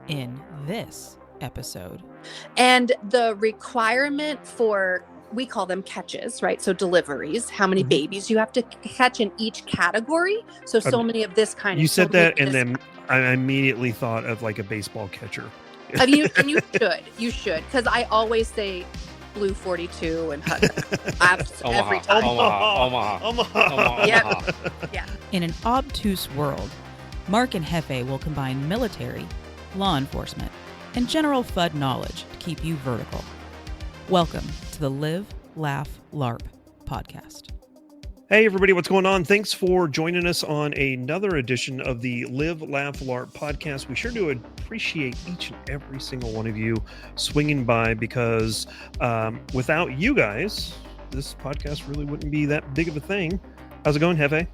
in this episode. And the requirement for, we call them catches, right? So deliveries, how many babies you have to catch in each category. So many of this kind you of. said that, and then I immediately thought of like a baseball catcher. And you should, because I always say blue 42 and every time. Omaha. Yeah. In an obtuse world, Mark and Jefe will combine military, law enforcement, and general FUD knowledge to keep you vertical. Welcome to the Live, Laugh, LARP podcast. Hey everybody, what's going on? Thanks for joining us on another edition of the Live, Laugh, LARP podcast. We sure do appreciate each and every single one of you swinging by, because without you guys, this podcast really wouldn't be that big of a thing. How's it going, Jefe?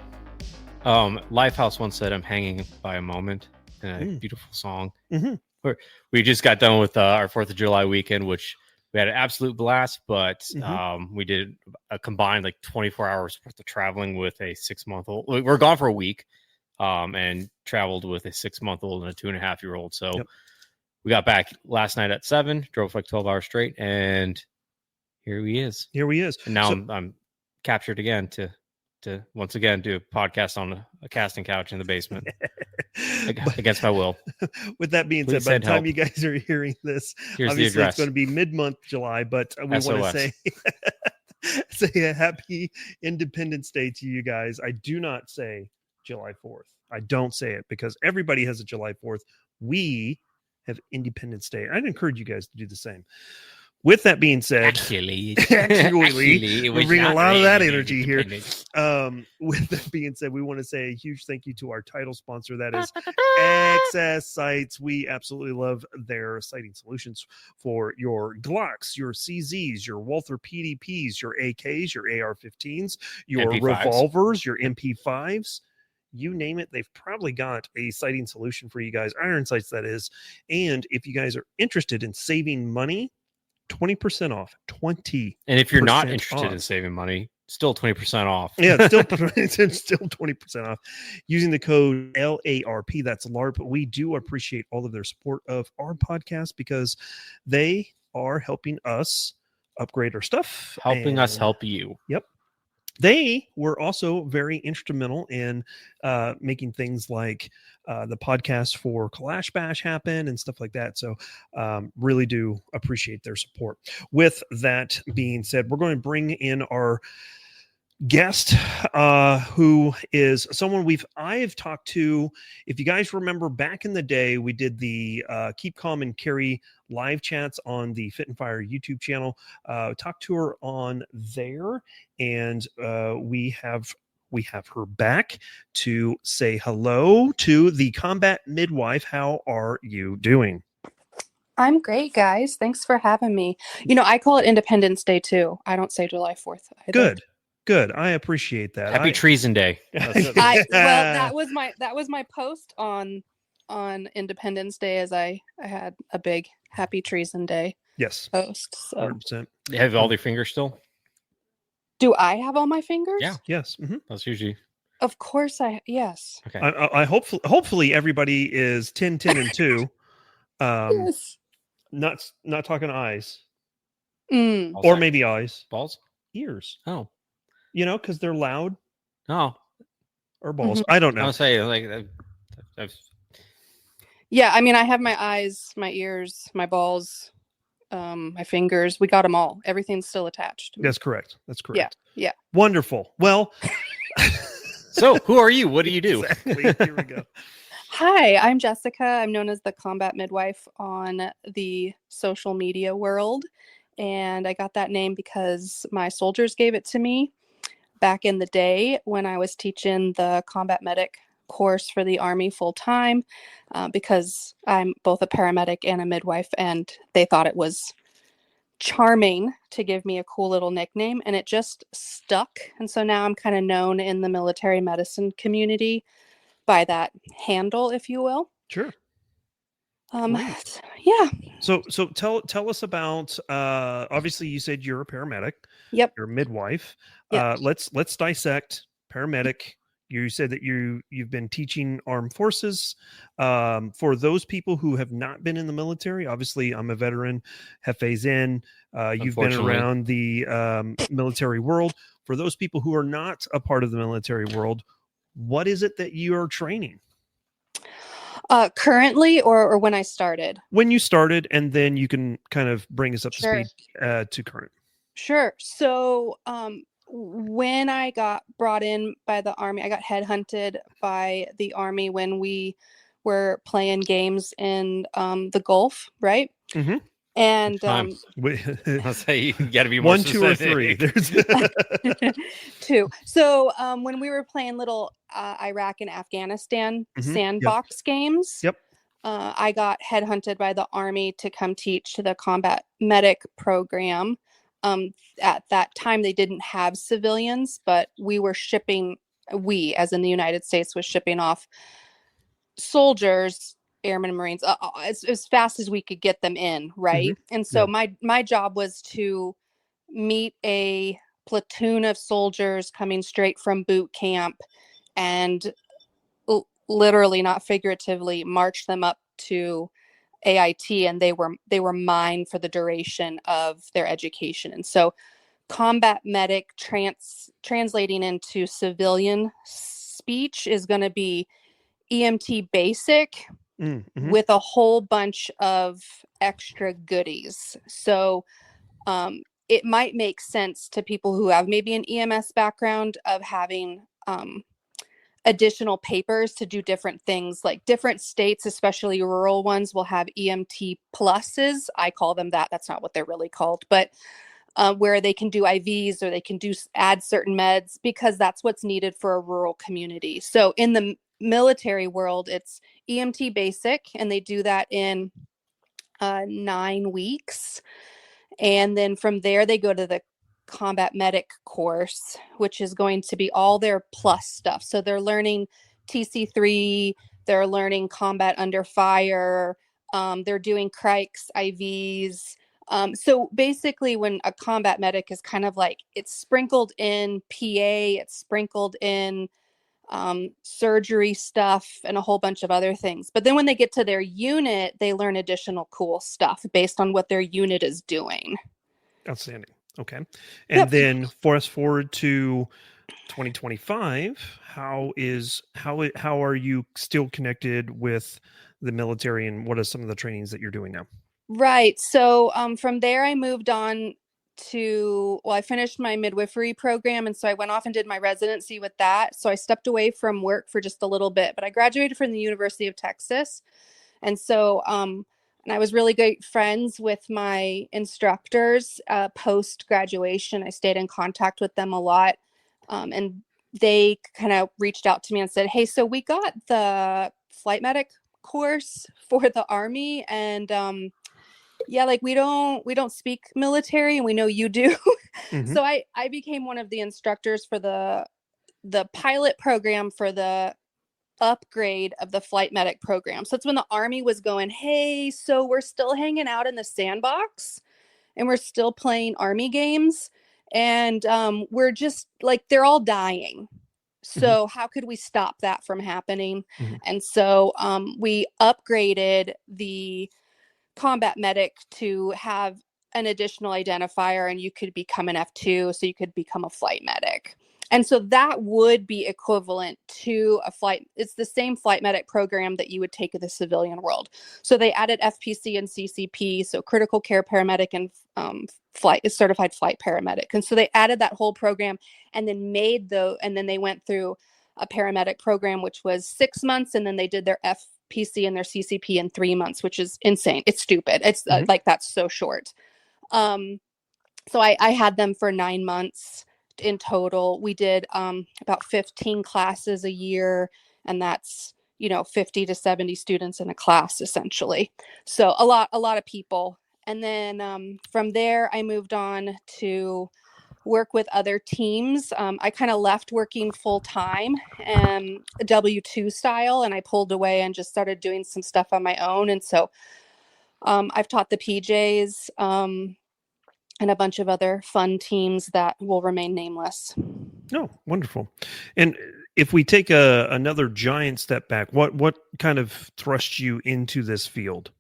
Lifehouse once said, "I'm hanging by a moment," in a beautiful song. We just got done with our 4th of July weekend, which we had an absolute blast, but we did a combined like 24 hours worth of traveling with a 6-month-old. We're gone for a week and traveled with a 6-month-old and a 2.5-year-old. So we got back last night at 7, drove for like 12 hours straight, and here he is. And now I'm captured again to once again do a podcast on a casting couch in the basement against my will. With that being said, by the time you guys are hearing this, here's obviously it's going to be mid-month July, but we want to say a happy Independence Day to you guys. I do not say July 4th. I don't say it because everybody has a July 4th. We have Independence Day. I'd encourage you guys to do the same. With that being said, actually we bring a lot of that energy here. With that being said, we want to say a huge thank you to our title sponsor, that is Access Sights. We absolutely love their sighting solutions for your Glocks, your CZs, your Walther PDPs, your AKs, your AR-15s, your MP5s. Revolvers, your MP5s. You name it, they've probably got a sighting solution for you guys. Iron Sights, that is. And if you guys are interested in saving money, 20% off. 20%. And if you're not interested in saving money, still 20% off. Yeah, still 20% off using the code LARP. That's LARP. We do appreciate all of their support of our podcast because they are helping us upgrade our stuff. Helping us help you. Yep. They were also very instrumental in making things like the podcast for Kalash Bash happen and stuff like that. So really do appreciate their support. With that being said, we're going to bring in our guest, who is someone I've talked to. If you guys remember back in the day, we did the Keep Calm and Carry live chats on the Fit and Fire YouTube channel. Talked to her on there, and we have her back to say hello to the Combat Midwife. How are you doing? I'm great, guys. Thanks for having me. I call it Independence Day too. I don't say July 4th either. Good. I appreciate that. Happy Treason Day. That was my post on Independence Day, as I had a big Happy Treason Day post. So 100%. You have all your fingers still? Do I have all my fingers? Yeah. Yes. Mm-hmm. That's usually. Of course yes. Okay. I hopefully everybody is 10, 10, and 2. Yes. Not talking eyes. Or maybe eyes. Balls? Ears. Oh. Because they're loud. Oh. Or balls. I don't know. I'll say yeah, I mean, I have my eyes, my ears, my balls, my fingers. We got them all. Everything's still attached. That's correct. Yeah. Wonderful. Well, so who are you? What do you do? Exactly. Here we go. Hi, I'm Jessica. I'm known as the Combat Midwife on the social media world. And I got that name because my soldiers gave it to me back in the day when I was teaching the combat medic course for the Army full time, because I'm both a paramedic and a midwife, and they thought it was charming to give me a cool little nickname, and it just stuck. And so now I'm kind of known in the military medicine community by that handle, if you will. Sure. Yeah. So tell us about, obviously you said you're a paramedic. Yep. You're a midwife. Yep. Let's dissect paramedic, You said that you've been teaching armed forces. For those people who have not been in the military, obviously I'm a veteran. Jefe's in. You've been around the military world. For those people who are not a part of the military world, what is it that you are training? Currently, or when I started? When you started, and then you can kind of bring us up to speed to current. Sure. So when I got brought in by the Army, I got headhunted by the Army when we were playing games in the Gulf, right? Mm-hmm. And I'll say you got to be more 1, 2, or 3. There's 2. So when we were playing little Iraq and Afghanistan sandbox games, I got headhunted by the Army to come teach the Combat Medic program. At that time, they didn't have civilians, but we as in the United States, was shipping off soldiers, airmen, and Marines as fast as we could get them in, right? Mm-hmm. And so my job was to meet a platoon of soldiers coming straight from boot camp and literally, not figuratively, march them up to AIT, and they were mine for the duration of their education. And so Combat Medic translating into civilian speech is going to be EMT basic with a whole bunch of extra goodies. So it might make sense to people who have maybe an EMS background of having additional papers to do different things. Like different states, especially rural ones, will have EMT pluses. I call them that. That's not what they're really called, but where they can do IVs or they can add certain meds, because that's what's needed for a rural community. So in the military world, it's EMT basic, and they do that in 9 weeks. And then from there, they go to the Combat Medic course, which is going to be all their plus stuff. So they're learning TC3, they're learning combat under fire, they're doing Crikes, IVs. So basically, when a combat medic is kind of like, it's sprinkled in PA, it's sprinkled in surgery stuff and a whole bunch of other things. But then when they get to their unit, they learn additional cool stuff based on what their unit is doing. Outstanding. Okay. And then fast forward to 2025, how are you still connected with the military, and what are some of the trainings that you're doing now? Right. So from there, I moved on I finished my midwifery program. And so I went off and did my residency with that. So I stepped away from work for just a little bit, but I graduated from the University of Texas. And so, and I was really great friends with my instructors post-graduation. I stayed in contact with them a lot. And they kind of reached out to me and said, hey, so we got the flight medic course for the Army, and like we don't speak military, and we know you do. Mm-hmm. So I became one of the instructors for the pilot program for the upgrade of the flight medic program. So it's when the Army was going, hey, so we're still hanging out in the sandbox and we're still playing Army games, and we're just like, they're all dying. So how could we stop that from happening? Mm-hmm. And so we upgraded the Combat Medic to have an additional identifier, and you could become an F2, so you could become a flight medic. And so that would be equivalent to a flight. It's the same flight medic program that you would take in the civilian world. So they added FPC and CCP, so critical care paramedic and certified flight paramedic. And so they added that whole program, and then and then they went through a paramedic program, which was 6 months. And then they did their FPC and their CCP in 3 months, which is insane. It's stupid. It's like, that's so short. So I had them for 9 months in total. We did about 15 classes a year, and that's 50 to 70 students in a class essentially. So a lot of people. And then from there I moved on to work with other teams. I kind of left working full time W-2 style, and I pulled away and just started doing some stuff on my own. And so I've taught the PJs and a bunch of other fun teams that will remain nameless. Oh, wonderful. And if we take another giant step back, what kind of thrust you into this field?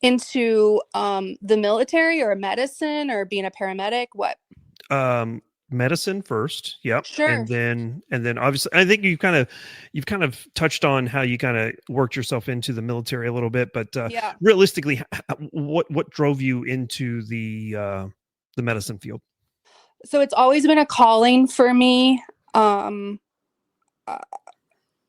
Into the military or medicine or being a paramedic? What? Medicine first, yep, Sure. and then obviously, I think you've kind of touched on how you kind of worked yourself into the military a little bit, but Yeah. realistically, what drove you into the medicine field? So it's always been a calling for me. Uh,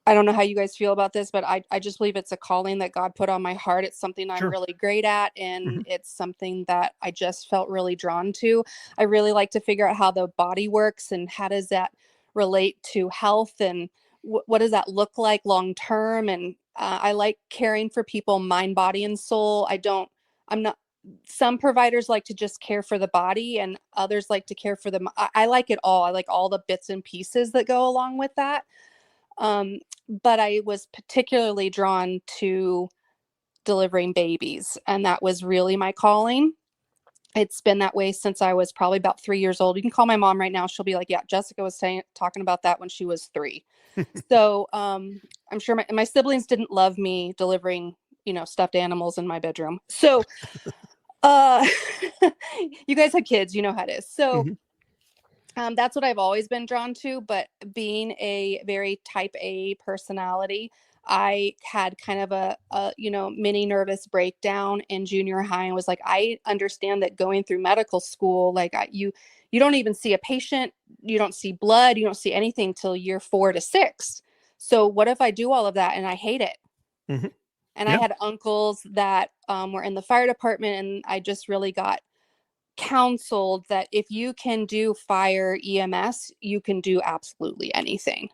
I don't know how you guys feel about this, but I just believe it's a calling that God put on my heart. It's something I'm Sure. really great at, and Mhm. it's something that I just felt really drawn to. I really like to figure out how the body works and how does that relate to health, and what does that look like long term. And I like caring for people, mind, body, and soul. I'm not, some providers like to just care for the body, and others like to care for the, I like it all. I like all the bits and pieces that go along with that. But I was particularly drawn to delivering babies, and that was really my calling. It's been that way since I was probably about 3 years old. You can call my mom right now. She'll be like, yeah, Jessica was talking about that when she was 3. So I'm sure my siblings didn't love me delivering, stuffed animals in my bedroom. So uh, you guys had kids, you know how it is. So Mhm. that's what I've always been drawn to, but being a very type A personality, I had kind of a mini nervous breakdown in junior high, and was like, I understand that going through medical school, like you don't even see a patient, you don't see blood, you don't see anything till year 4 to 6. So what if I do all of that and I hate it? Mhm. And I Yeah. had uncles that were in the fire department, and I just really got counseled that if you can do fire EMS, you can do absolutely anything.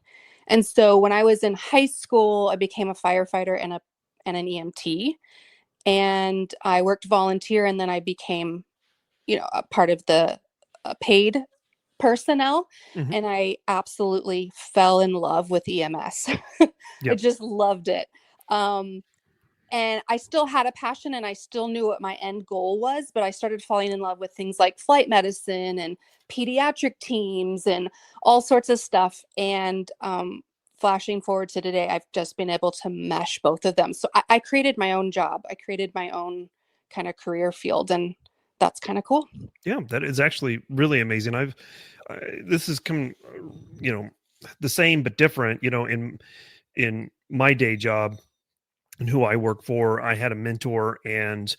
And so when I was in high school, I became a firefighter and an EMT, and I worked volunteer, and then I became, a part of the paid personnel, Mhm. and I absolutely fell in love with EMS. I Yep. just loved it. Um, and I still had a passion, and I still knew what my end goal was, but I started falling in love with things like flight medicine and pediatric teams and all sorts of stuff. And flashing forward to today, I've just been able to mesh both of them. So I created my own job. I created my own kind of career field, and that's kind of cool. Yeah, that is actually really amazing. This has come, the same but different. In my day job and who I work for, I had a mentor, and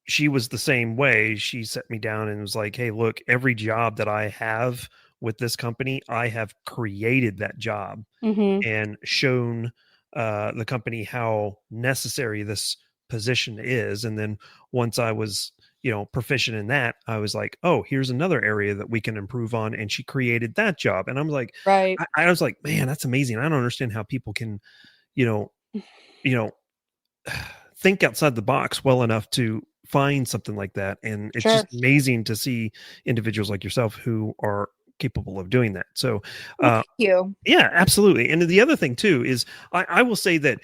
she was the same way. She set me down and was like, "Hey, look, every job that I have with this company, I have created that job Mm-hmm. and shown the company how necessary this position is. And then once I was, proficient in that, I was like, oh, here's another area that we can improve on. And she created that job. And I'm like, Right. I was like, man, that's amazing. I don't understand how people can, you know, you know, think outside the box well enough to find something like that. And it's Sure. just amazing to see individuals like yourself who are capable of doing that. So, Well, thank you. yeah, absolutely. And the other thing too is I will say that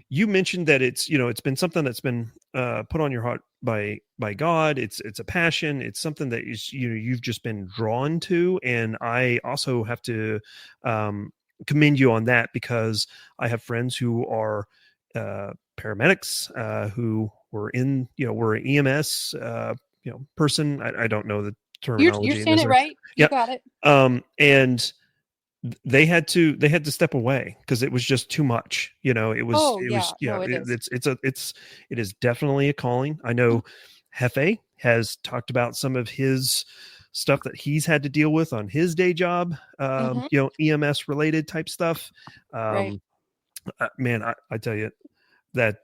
you mentioned that it's been something that's been put on your heart by God. It's a passion. It's something that is you've just been drawn to, and I also have to commend you on that, because I have friends who are paramedics who were were an EMS person. I don't know the You're terminology in saying this. it right. You Yeah. got it. And they had to step away because it was just too much. Oh It yeah. was, yeah, No, it is. it is definitely a calling. I know Jefe has talked about some of his stuff that he's had to deal with on his day job, Mhm. EMS related type stuff. Right. Man, I tell you that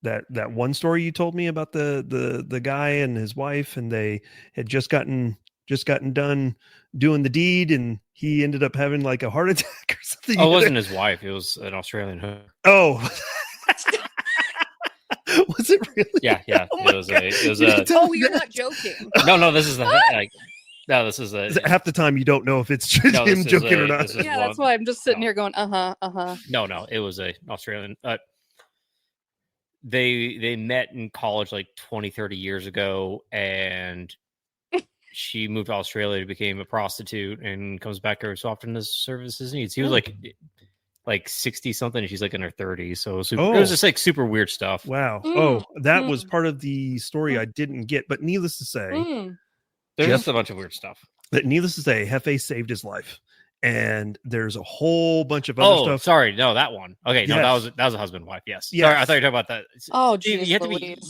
that one story you told me about the guy and his wife, and they had just gotten done doing the deed, and he ended up having like a heart attack or something. Oh, it wasn't his wife. It was an Australian hood. Oh. Was it really? Yeah. Oh It was God. it was You a didn't tell Oh, me you're that. not joking. no. This is the like. No, this is a Half the time you don't know if it's just no. him This is joking a or not. this is Yeah, one. that's why I'm just sitting No. here going, uh-huh. No. It was a Australian. They met in college like 20, 30 years ago, and she moved to Australia, became a prostitute, and comes back every so often to service his needs. He was like 60 something, and she's like in her 30s. So it was just like super weird stuff. Wow. That was part of the story I didn't get, but needless to say, there's just a bunch of weird stuff. But needless to say, Jefe saved his life. And there's a whole bunch of other stuff. Sorry, no, that one. Okay, no, that was a husband and wife. Yes. Sorry, I thought you were talking about that. Oh, geez, you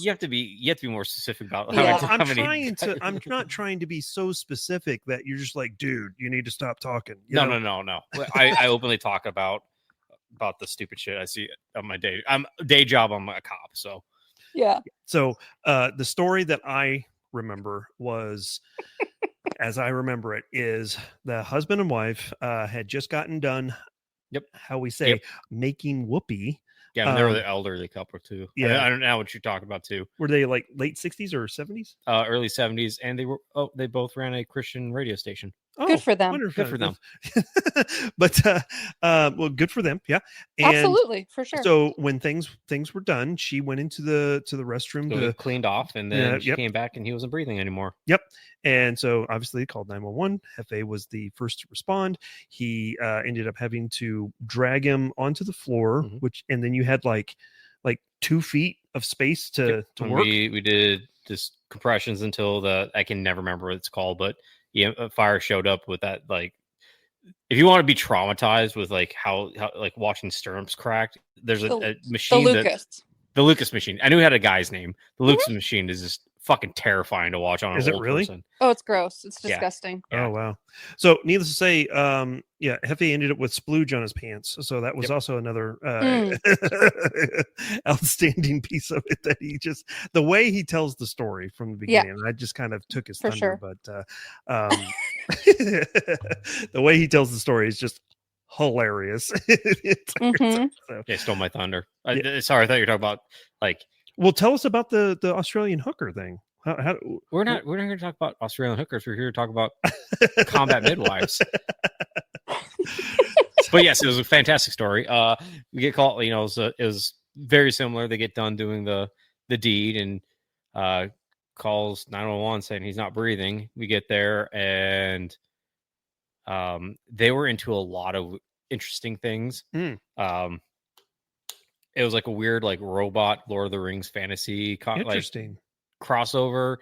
have to be more specific about how many. I'm not trying to be so specific that you're just like, dude, you need to stop talking. No. I openly talk about the stupid shit I see on my day job. I'm a cop, so yeah. So the story that I remember was. As I remember it, is the husband and wife had just gotten done. Yep. How we say making whoopee. Yeah, they were the elderly couple too. Yeah, I don't know what you're talking about too. Were they like late 60s or 70s? Early 70s, and they both ran a Christian radio station. Oh, good for them. Good for them. But well, good for them. Yeah, and absolutely, for sure. So when things were done, she went into the restroom to cleaned off, and then she came back, and he wasn't breathing anymore. Yep. And so obviously called 911. Jefe was the first to respond. He ended up having to drag him onto the floor, and then you had like 2 feet of space to work. We did just compressions until I can never remember what it's called, but a fire showed up with that. Like, if you want to be traumatized with like how like watching stirrups cracked, there's a machine, the Lucas machine. I knew it had a guy's name. The Lucas machine is just fucking terrifying to watch on an old person. Oh, it's gross. It's disgusting. Yeah. Oh, wow. So needless to say, Jefe ended up with splooge on his pants. So that was also another outstanding piece of it, that he just, the way he tells the story from the beginning, I just kind of took his thunder, sure. But the way he tells the story is just hilarious. So. Yeah, stole my thunder. Sorry, I thought you were talking about like. Well, tell us about the Australian hooker thing. We're not here to talk about Australian hookers. We're here to talk about combat midwives. But yes, it was a fantastic story. We get called. It was very similar. They get done doing the deed and calls 911 saying he's not breathing. We get there and they were into a lot of interesting things. It was like a weird, like robot Lord of the Rings fantasy crossover.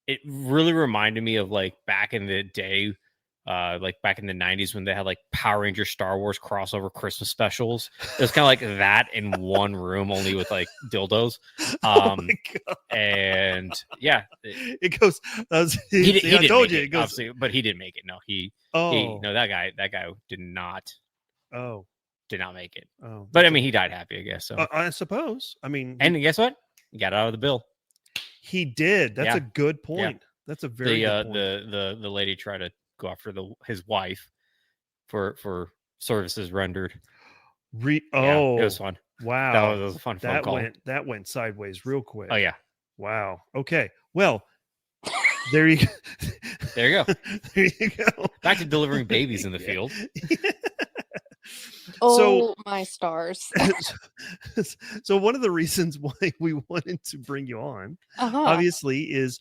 It really reminded me of like back in the day, like back in the 90s when they had like Power Ranger Star Wars crossover Christmas specials. It was kind of like that in one room, only with like dildos. And yeah, it goes. He told you it goes, but he didn't make it. No, that guy did not. Oh. Did not make it. Oh, but I mean, he died happy, I guess. So I suppose. I mean, and guess what? He got out of the bill. He did. That's a good point. Yeah. That's a very good point. The lady tried to go after his wife for services rendered. It was fun. Wow, that was a fun phone call. That went sideways real quick. Oh yeah. Wow. Okay. Well, there you go. There you go. There you go. Back to delivering babies in the field. Oh, my stars. So one of the reasons why we wanted to bring you on, obviously, is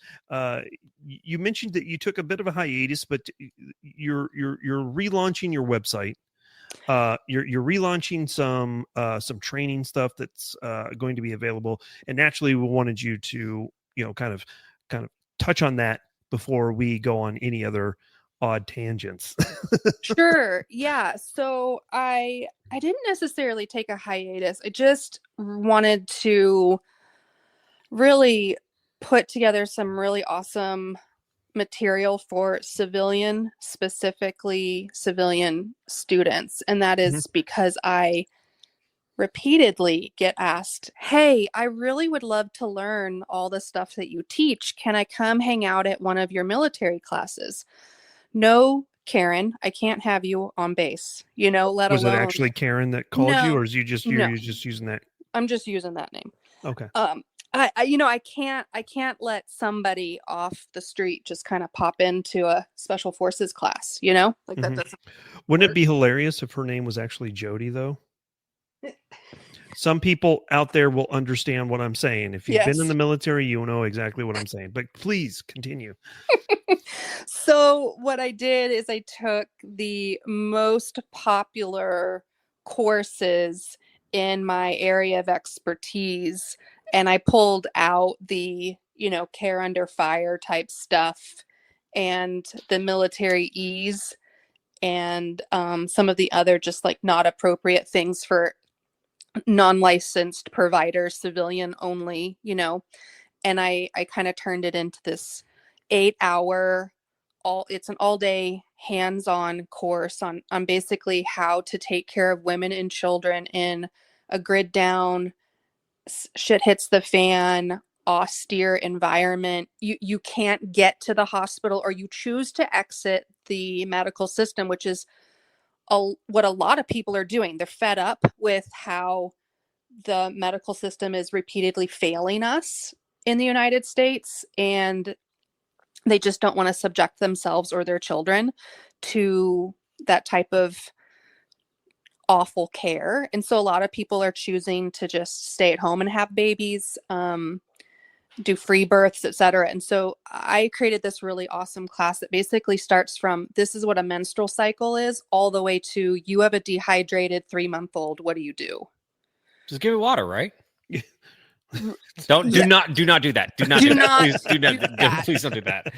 you mentioned that you took a bit of a hiatus, but you're relaunching your website. You're relaunching some training stuff that's going to be available, and naturally, we wanted you to kind of touch on that before we go on any other odd tangents. Sure. Yeah. So I didn't necessarily take a hiatus. I just wanted to really put together some really awesome material for specifically civilian students. And that is because I repeatedly get asked, hey, I really would love to learn all the stuff that you teach. Can I come hang out at one of your military classes? No, Karen, I can't have you on base, let alone. Was it actually Karen that called you, or is you're just using that? I'm just using that name. Okay. I can't let somebody off the street just kind of pop into a special forces class, like that doesn't. Wouldn't it be hilarious if her name was actually Jody though? some people out there will understand what I'm saying. If you've been in Yes. the military, you know exactly what I'm saying. But please continue. So what I did is I took the most popular courses in my area of expertise, and I pulled out the, care under fire type stuff and the military ease and some of the other just like not appropriate things for non-licensed providers, civilian only, and I kind of turned it into this 8-hour it's an all-day hands-on course on basically how to take care of women and children in a grid down, shit hits the fan, austere environment. You can't get to the hospital, or you choose to exit the medical system, which is what a lot of people are doing. They're fed up with how the medical system is repeatedly failing us in the United States, and they just don't want to subject themselves or their children to that type of awful care. And so a lot of people are choosing to just stay at home and have babies, do free births, etc. And so I created this really awesome class that basically starts from this is what a menstrual cycle is, all the way to you have a dehydrated 3-month-old. What do you do? Just give it water, right? Do Yeah. not do that. Do not Do do not that. Please do do not. that. Please don't do that.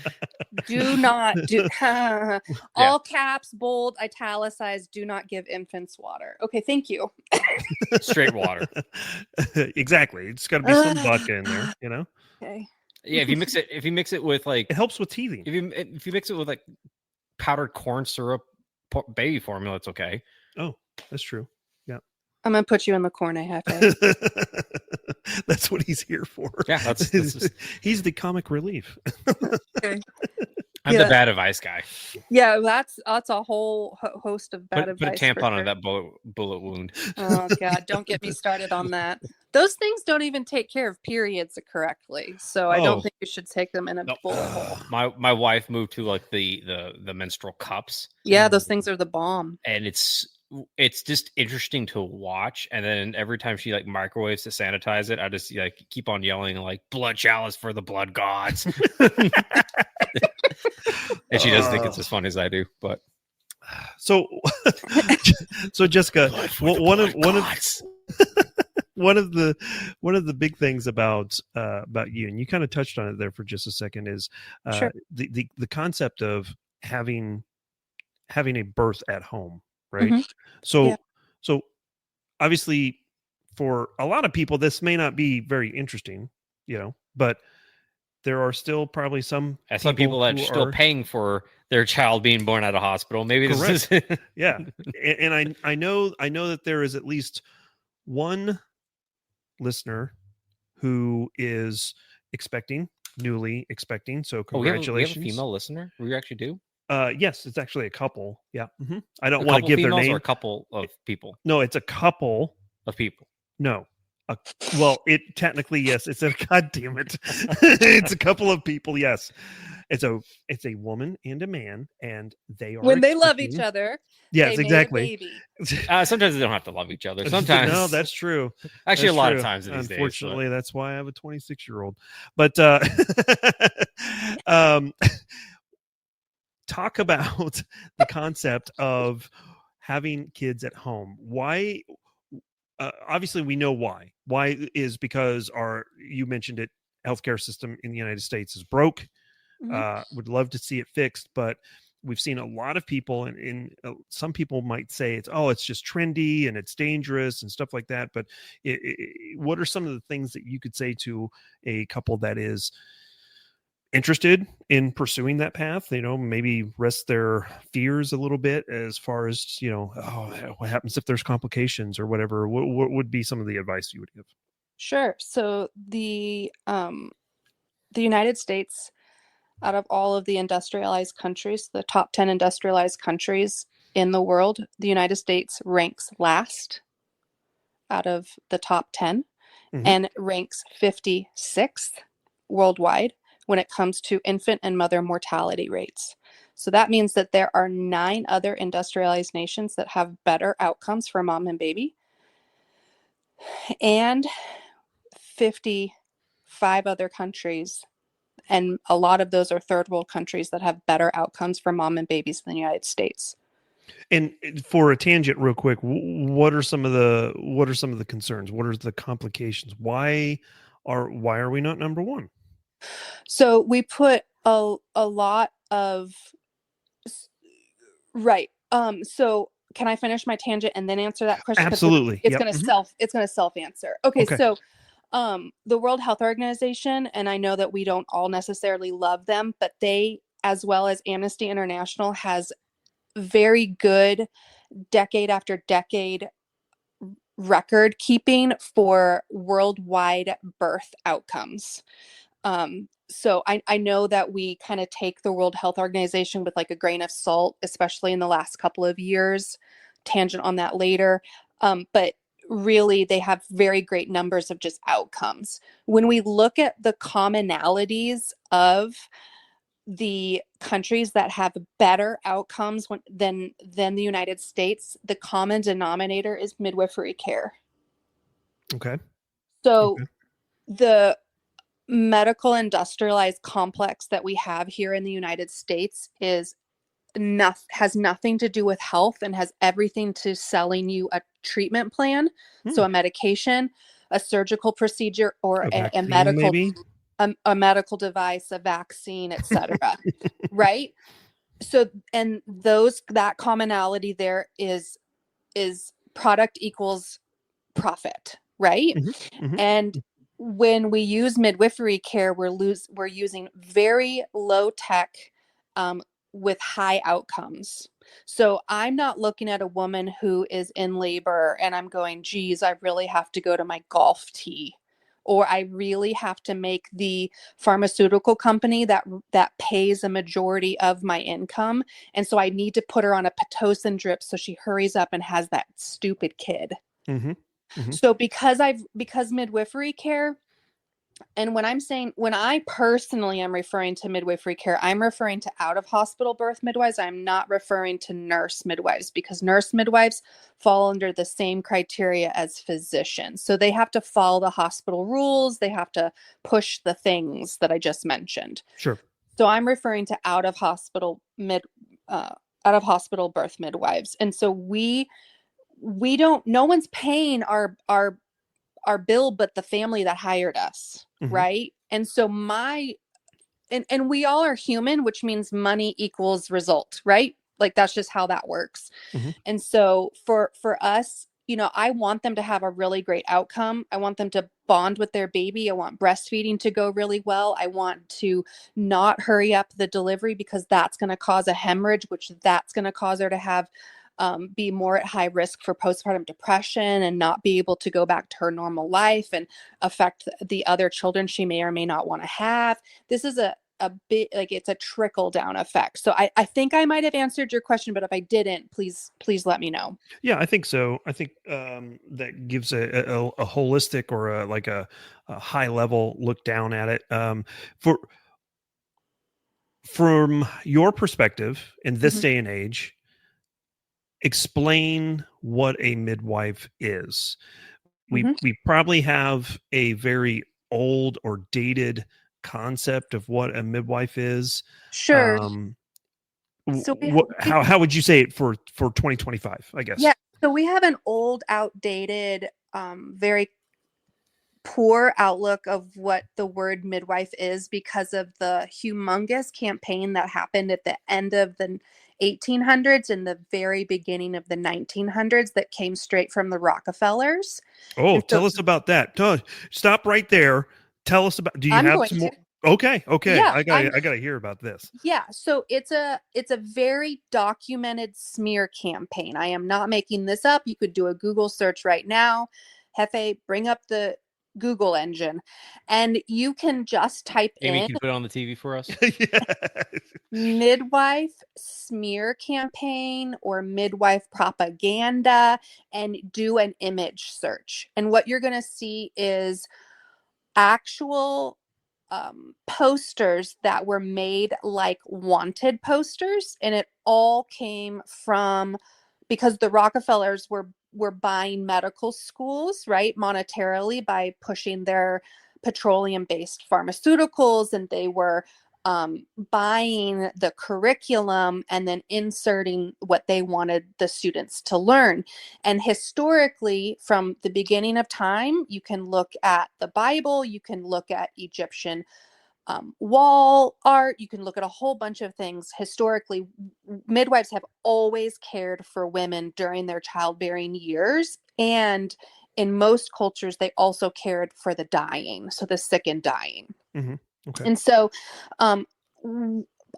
Do not do all caps, bold, italicized, do not give infants water. Okay, thank you. Straight water. Exactly. It's got to be some vodka in there, Okay. Yeah, if you mix it with like It helps with teething. if you mix it with like powdered corn syrup baby formula, it's okay. Oh, that's true. Yeah. I'm gonna put you in the corner, Jefe. That's what he's here for. Yeah, that's just... he's the comic relief. Okay. I'm the bad advice guy. Yeah, that's a whole host of bad advice. Put a tampon on that bullet wound. Oh God, don't get me started on that. Those things don't even take care of periods correctly, so I don't think you should take them in a bullet hole. My wife moved to like the menstrual cups. Yeah, those things are the bomb. And it's just interesting to watch. And then every time she like microwaves to sanitize it, I just like keep on yelling like blood chalice for the blood gods. And she doesn't think it's as funny as I do, but so Jessica, one of the big things about you, and you kind of touched on it there for just a second, is Sure. the concept of having a birth at home, right? Mm-hmm. So obviously for a lot of people this may not be very interesting, but there are still probably some people that are still paying for their child being born at a hospital. Maybe this is yeah. And I know that there is at least one listener who is newly expecting. So congratulations. We have a female listener. We actually do. Yes, it's actually a couple. Yeah. Mm-hmm. I don't want to give their name. Or a couple of people. No, it's a couple of people. No. Well, it technically, yes. It's a God damn it. It's a couple of people. Yes. It's a woman and a man, and they are when they love each other. Yes, exactly. Sometimes they don't have to love each other. Sometimes no, that's true. Actually, that's a lot true. of times these days. Unfortunately, that's why I have a 26-year-old. But talk about the concept of having kids at home. Why? Obviously, we know why. Why is because you mentioned it, healthcare system in the United States is broke. Mm-hmm. Would love to see it fixed, but we've seen a lot of people, and some people might say it's just trendy and it's dangerous and stuff like that. But what are some of the things that you could say to a couple that is interested in pursuing that path, maybe rest their fears a little bit as far as, what happens if there's complications or whatever? What would be some of the advice you would give? Sure. So the United States, out of all of the industrialized countries, the top 10 industrialized countries in the world, the United States ranks last out of the top 10 and ranks 56th worldwide when it comes to infant and mother mortality rates. So that means that there are 9 other industrialized nations that have better outcomes for mom and baby. and 55 other countries. And a lot of those are third world countries that have better outcomes for mom and babies than the United States. And for a tangent real quick, what are some of the concerns? What are the complications? Why are we not number one? So we put a lot of right. So can I finish my tangent and then answer that question? Absolutely. It's going to self answer. Okay. So the World Health Organization, and I know that we don't all necessarily love them, but they, as well as Amnesty International, has very good decade after decade record keeping for worldwide birth outcomes. So I know that we kind of take the World Health Organization with like a grain of salt, especially in the last couple of years. Tangent on that later. But really, they have very great numbers of just outcomes. When we look at the commonalities of the countries that have better outcomes than the United States, the common denominator is midwifery care. Okay. So the medical industrialized complex that we have here in the United States has nothing to do with health and has everything to selling you a treatment plan. So a medication, a surgical procedure, or a medical maybe? a medical device, a vaccine, etc. Right? So, and that commonality there is product equals profit, right? And when we use midwifery care, we're using very low tech with high outcomes. So I'm not looking at a woman who is in labor and I'm going, geez, I really have to go to my golf tee, or I really have to make the pharmaceutical company that pays a majority of my income. And so I need to put her on a Pitocin drip so she hurries up and has that stupid kid. So because midwifery care, and when I personally am referring to midwifery care, I'm referring to out of hospital birth midwives. I'm not referring to nurse midwives, because nurse midwives fall under the same criteria as physicians. So they have to follow the hospital rules. They have to push the things that I just mentioned. Sure. So I'm referring to out of hospital birth midwives. And so no one's paying our bill but the family that hired us, right? And so and we all are human, which means money equals result, right? Like that's just how that works. And so for us, I want them to have a really great outcome. I want them to bond with their baby. I want breastfeeding to go really well. I want to not hurry up the delivery, because that's going to cause a hemorrhage, which that's going to cause her to have be more at high risk for postpartum depression and not be able to go back to her normal life and affect the other children she may or may not want to have. This is a bit like it's a trickle down effect. So I think I might have answered your question, but if I didn't, please let me know. Yeah, I think so. I think that gives a holistic or a high level look down at it. From your perspective in this day and age, explain what a midwife is. We probably have a very old or dated concept of what a midwife is. Sure. So how would you say it for 2025, I guess? Yeah. So we have an old, outdated, very poor outlook of what the word midwife is because of the humongous campaign that happened at the end of the 1800s and the very beginning of the 1900s that came straight from the Rockefellers. Oh, tell us about that. Stop right there. Tell us about. Do you have some more? Okay. Yeah, I gotta hear about this. Yeah, so it's a very documented smear campaign. I am not making this up. You could do a Google search right now. Jefe, bring up the Google engine, and you can just type Amy, in. can you put it on the TV for us? Midwife smear campaign or midwife propaganda, and do an image search. And what you're going to see is actual posters that were made like wanted posters, and it all came from because the Rockefellers were were buying medical schools, right, monetarily by pushing their petroleum-based pharmaceuticals, and they were buying the curriculum and then inserting what they wanted the students to learn. And historically, from the beginning of time, you can look at the Bible, you can look at Egyptian wall art, you can look at a whole bunch of things. Historically, midwives have always cared for women during their childbearing years. And in most cultures, they also cared for the dying, so the sick and dying. Mm-hmm. Okay. And so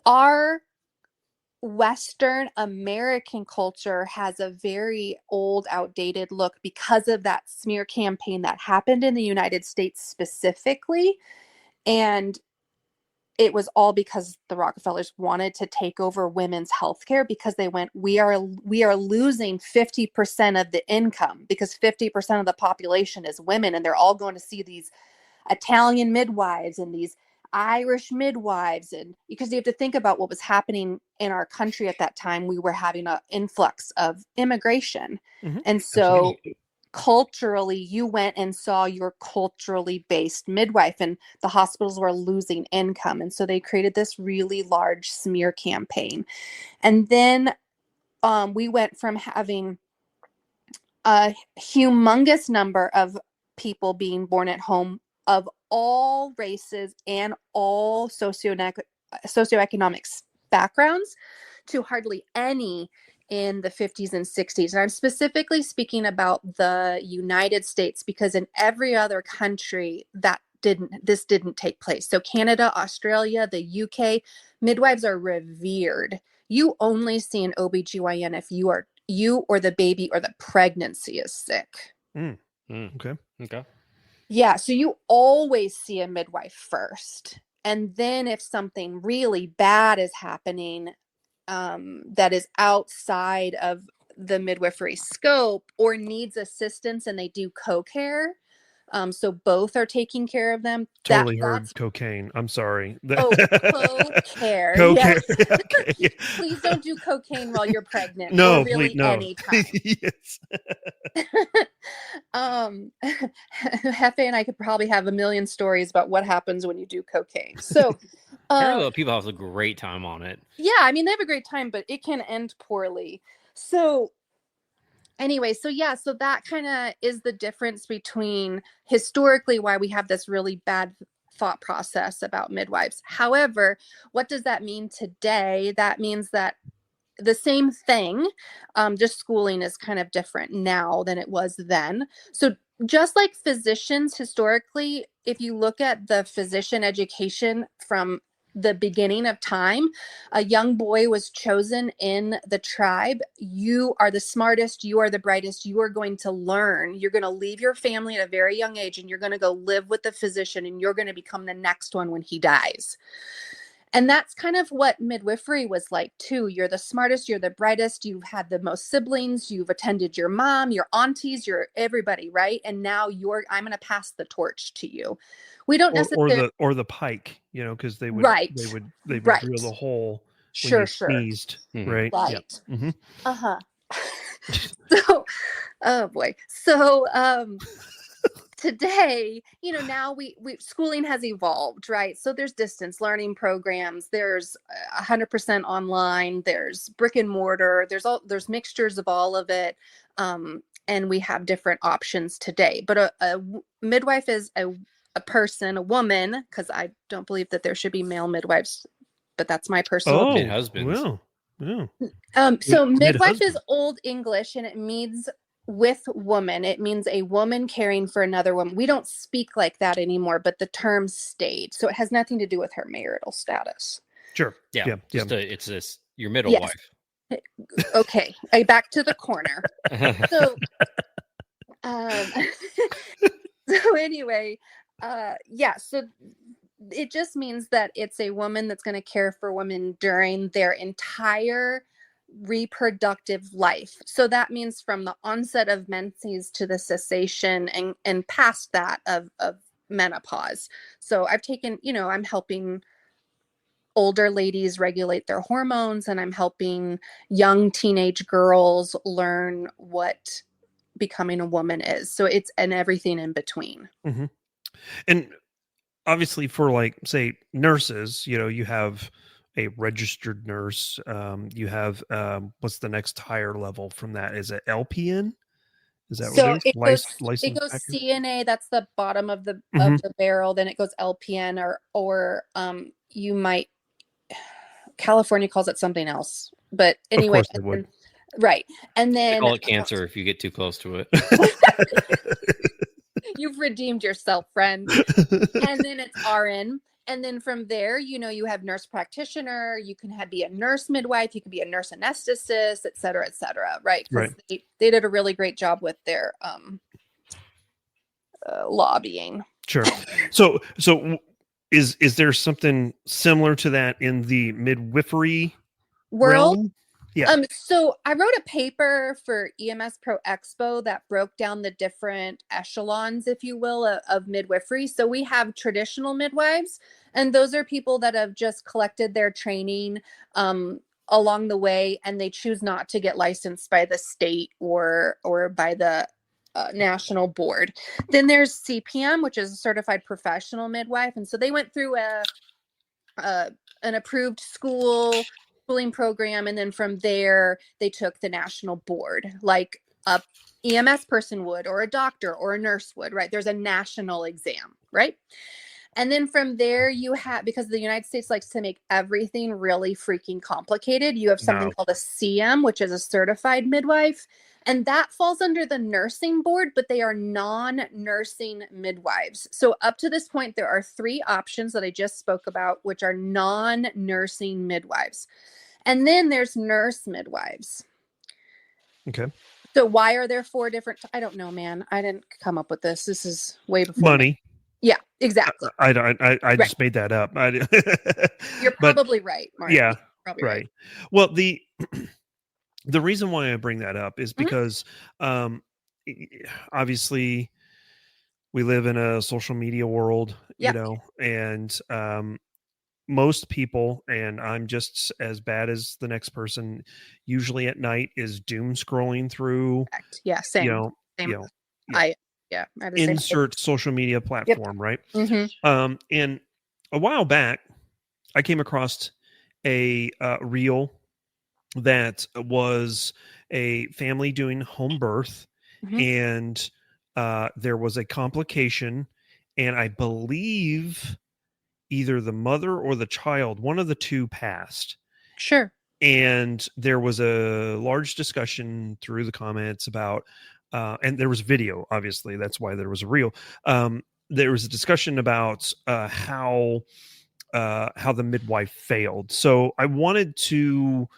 our Western American culture has a very old, outdated look because of that smear campaign that happened in the United States specifically. And it was all because the Rockefellers wanted to take over women's healthcare, because they went, we are losing 50% of the income because 50% of the population is women, and they're all going to see these Italian midwives and these Irish midwives. And because you have to think about what was happening in our country at that time, we were having an influx of immigration. Mm-hmm. And so culturally, you went and saw your culturally based midwife, and the hospitals were losing income. And so they created this really large smear campaign. And then we went from having a humongous number of people being born at home of all races and all socioeconomic backgrounds to hardly any in the 50s and 60s. And I'm specifically speaking about the United States, because in every other country this didn't take place. So Canada, Australia, the UK, midwives are revered. You only see an OBGYN if you or the baby or the pregnancy is sick. Okay. Yeah, so you always see a midwife first. And then if something really bad is happening, that is outside of the midwifery scope or needs assistance, and they do co-care, so both are taking care of them. Totally heard cocaine. I'm sorry. Oh, co-care. Co-care. Yes. Okay. Please don't do cocaine while you're pregnant. No, or really please, no. anytime. Yes. Jefe and I could probably have a million stories about what happens when you do cocaine. So apparently people have a great time on it. Yeah, I mean, they have a great time, but it can end poorly. So anyway, so that kind of is the difference between historically why we have this really bad thought process about midwives. However, what does that mean today? That means that the same thing, just schooling is kind of different now than it was then. So just like physicians historically, if you look at the physician education from the beginning of time, a young boy was chosen in the tribe. You are the smartest, you are the brightest, you are going to learn. You're going to leave your family at a very young age, and you're going to go live with the physician, and you're going to become the next one when he dies. And that's kind of what midwifery was like too. You're the smartest, you're the brightest, you've had the most siblings, you've attended your mom, your aunties, your everybody, right? And now I'm going to pass the torch to you. We don't necessarily or the pike, because they would drill the hole when you sneezed, right? Right. Yeah. Mm-hmm. Uh-huh. So, oh boy. So, today, now we schooling has evolved, right? So there's distance learning programs, there's 100% online, there's brick and mortar, there's mixtures of all of it, and we have different options today. But a midwife is a person, a woman, because I don't believe that there should be male midwives, but that's my personal opinion. Husbands. Well. So midwife is Old English, and it means with woman. It means a woman caring for another woman. We don't speak like that anymore, but the term stayed. So it has nothing to do with her marital status. Sure. Yeah. It's this, your middle Yes. wife. Okay. Back to the corner. So, so anyway, so it just means that it's a woman that's going to care for women during their entire reproductive life. So that means from the onset of menses to the cessation and past that of menopause. So I've taken, I'm helping older ladies regulate their hormones, and I'm helping young teenage girls learn what becoming a woman is. So it's and everything in between. Mm-hmm. And obviously for like, say, nurses, you have a registered nurse. You have, what's the next higher level from that? Is it LPN? Is that So what it is? it goes Actor? CNA, that's the bottom of the Mhm. barrel. Then it goes LPN or you might, California calls it something else. But Of anyway, course they would. right. And They then call it cancer if you get too close to it. you've redeemed yourself, friend. And then it's RN. And then from there, you have nurse practitioner, you can be a nurse midwife, you can be a nurse anesthetist, et cetera, right? Because Right. they did a really great job with their lobbying. Sure. So is there something similar to that in the midwifery World. realm? Yeah. So I wrote a paper for EMS Pro Expo that broke down the different echelons, if you will, of midwifery. So we have traditional midwives, and those are people that have just collected their training along the way, and they choose not to get licensed by the state or by the national board. Then there's CPM, which is a certified professional midwife, and so they went through an approved schooling program, and then from there they took the national board like a EMS person would, or a doctor or a nurse would, right? There's a national exam, right? And then from there you have, because the United States likes to make everything really freaking complicated, you have something called a CM, which is a certified midwife, and that falls under the nursing board, but they are non-nursing midwives. So up to this point, there are 3 options that I just spoke about, which are non-nursing midwives. And then there's nurse midwives. Okay. So why are there 4 different? I don't know, man. I didn't come up with this. This is way before Money. Yeah, exactly. I just made that up. You're probably right, Mark. Yeah. Probably Right. Well, the reason why I bring that up is because obviously we live in a social media world, and most people, and I'm just as bad as the next person, usually at night is doom scrolling through. Correct. Yeah, same. I have the same insert social media platform, right? Mm-hmm. And a while back, I came across a reel that was a family doing home birth, and there was a complication, and I believe either the mother or the child, one of the two, passed. Sure. And there was a large discussion through the comments about, and there was video, obviously, that's why there was a reel. There was a discussion about how the midwife failed. So I wanted you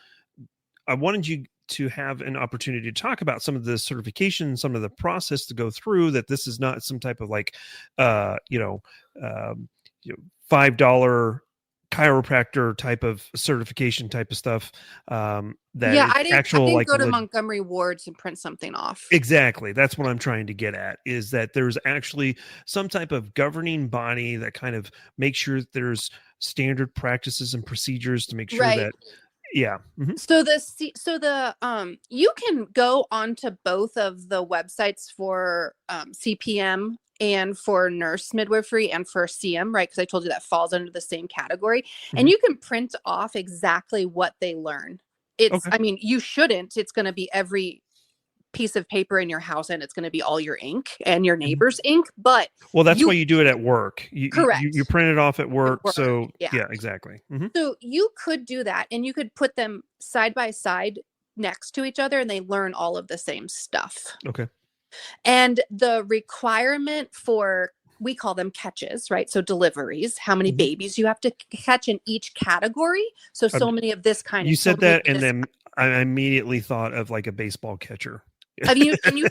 to have an opportunity to talk about some of the certification, some of the process to go through, that this is not some type of like, $5 chiropractor type of certification type of stuff. I didn't go to Montgomery Wards and print something off. Exactly. That's what I'm trying to get at, is that there's actually some type of governing body that kind of makes sure that there's standard practices and procedures to make sure that So you can go onto both of the websites for CPM and for nurse midwifery and for CM, right? Because I told you that falls under the same category. And you can print off exactly what they learn. I mean, you shouldn't. It's going to be every piece of paper in your house, and it's going to be all your ink and your neighbor's ink. But that's why you do it at work. Correct. You print it off at work. So yeah, exactly. So you could do that, and you could put them side by side next to each other, and they learn all of the same stuff. Okay. And the requirement for, we call them catches, right? So deliveries, how many babies you have to catch in each category. So many of this kind. You said that, and then I immediately thought of like a baseball catcher. I mean, and you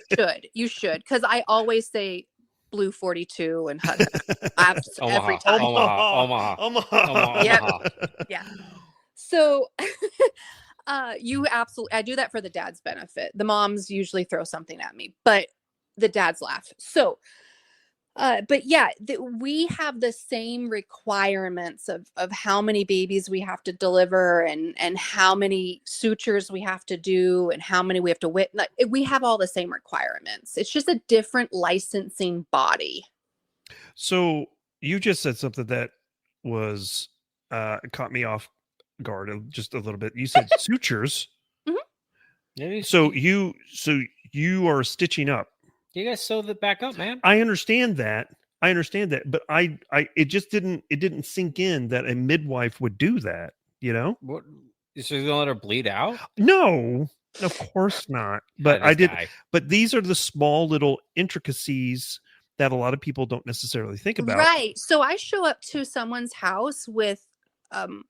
should, because I always say blue 42 and every time. Omaha. Yeah. So I do that for the dad's benefit. The moms usually throw something at me, but the dads laugh. So But yeah, we have the same requirements of how many babies we have to deliver and how many sutures we have to do and how many we have to witness. We have all the same requirements. It's just a different licensing body. So you just said something that was caught me off guard just a little bit. You said sutures. Mm-hmm. So you are stitching up. You guys sew that back up, man. I understand that, but it just didn't sink in that a midwife would do that. You know, What? So you're gonna let her bleed out? No, of course not. But I did. Guy. But these are the small little intricacies that a lot of people don't necessarily think about. Right. So I show up to someone's house with,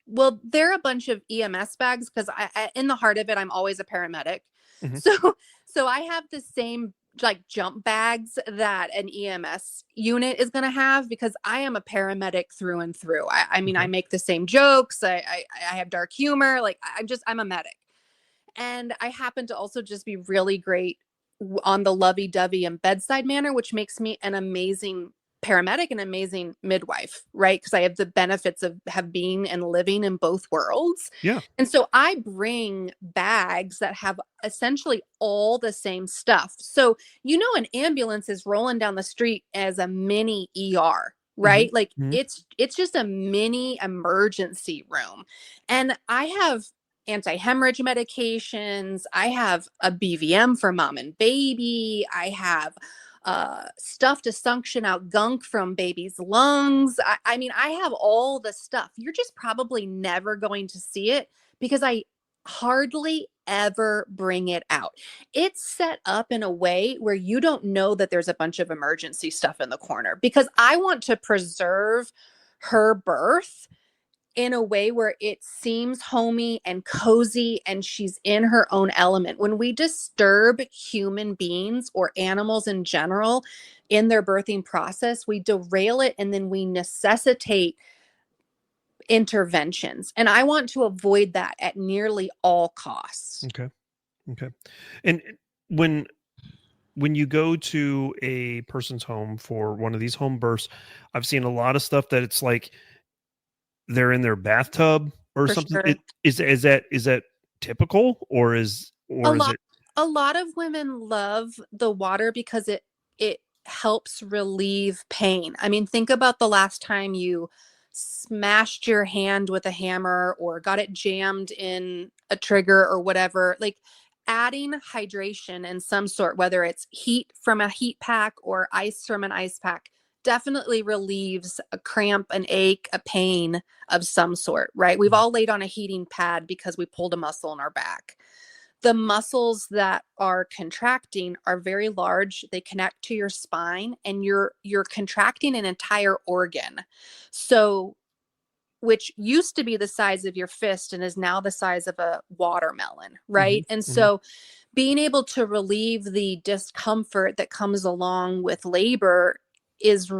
well, they're a bunch of EMS bags because I in the heart of it, I'm always a paramedic. Mm-hmm. So I have the same like jump bags that an EMS unit is going to have because I am a paramedic through and through. I mean, I make the same jokes. I have dark humor. Like I'm a medic. And I happen to also just be really great on the lovey-dovey and bedside manner, which makes me an amazing paramedic and amazing midwife, right? Because I have the benefits of being and living in both worlds. Yeah. And so I bring bags that have essentially all the same stuff. So, an ambulance is rolling down the street as a mini ER, right? Mm-hmm. Like Mm-hmm. it's just a mini emergency room. And I have anti-hemorrhage medications. I have a BVM for mom and baby. I have stuff to suction out gunk from baby's lungs. I mean, I have all the stuff. You're just probably never going to see it because I hardly ever bring it out. It's set up in a way where you don't know that there's a bunch of emergency stuff in the corner because I want to preserve her birth in a way where it seems homey and cozy and she's in her own element. When we disturb human beings or animals in general in their birthing process, we derail it and then we necessitate interventions. And I want to avoid that at nearly all costs. Okay. And when you go to a person's home for one of these home births, I've seen a lot of stuff that it's like they're in their bathtub or For something. sure. Is that typical or is it? A lot of women love the water because it helps relieve pain. I mean, think about the last time you smashed your hand with a hammer or got it jammed in a trigger or whatever. Like adding hydration in some sort, whether it's heat from a heat pack or ice from an ice pack, definitely relieves a cramp, an ache, a pain of some sort, right? We've all laid on a heating pad because we pulled a muscle in our back. The muscles that are contracting are very large. They connect to your spine and you're contracting an entire organ. So, which used to be the size of your fist and is now the size of a watermelon, right? Mm-hmm. And so being able to relieve the discomfort that comes along with labor is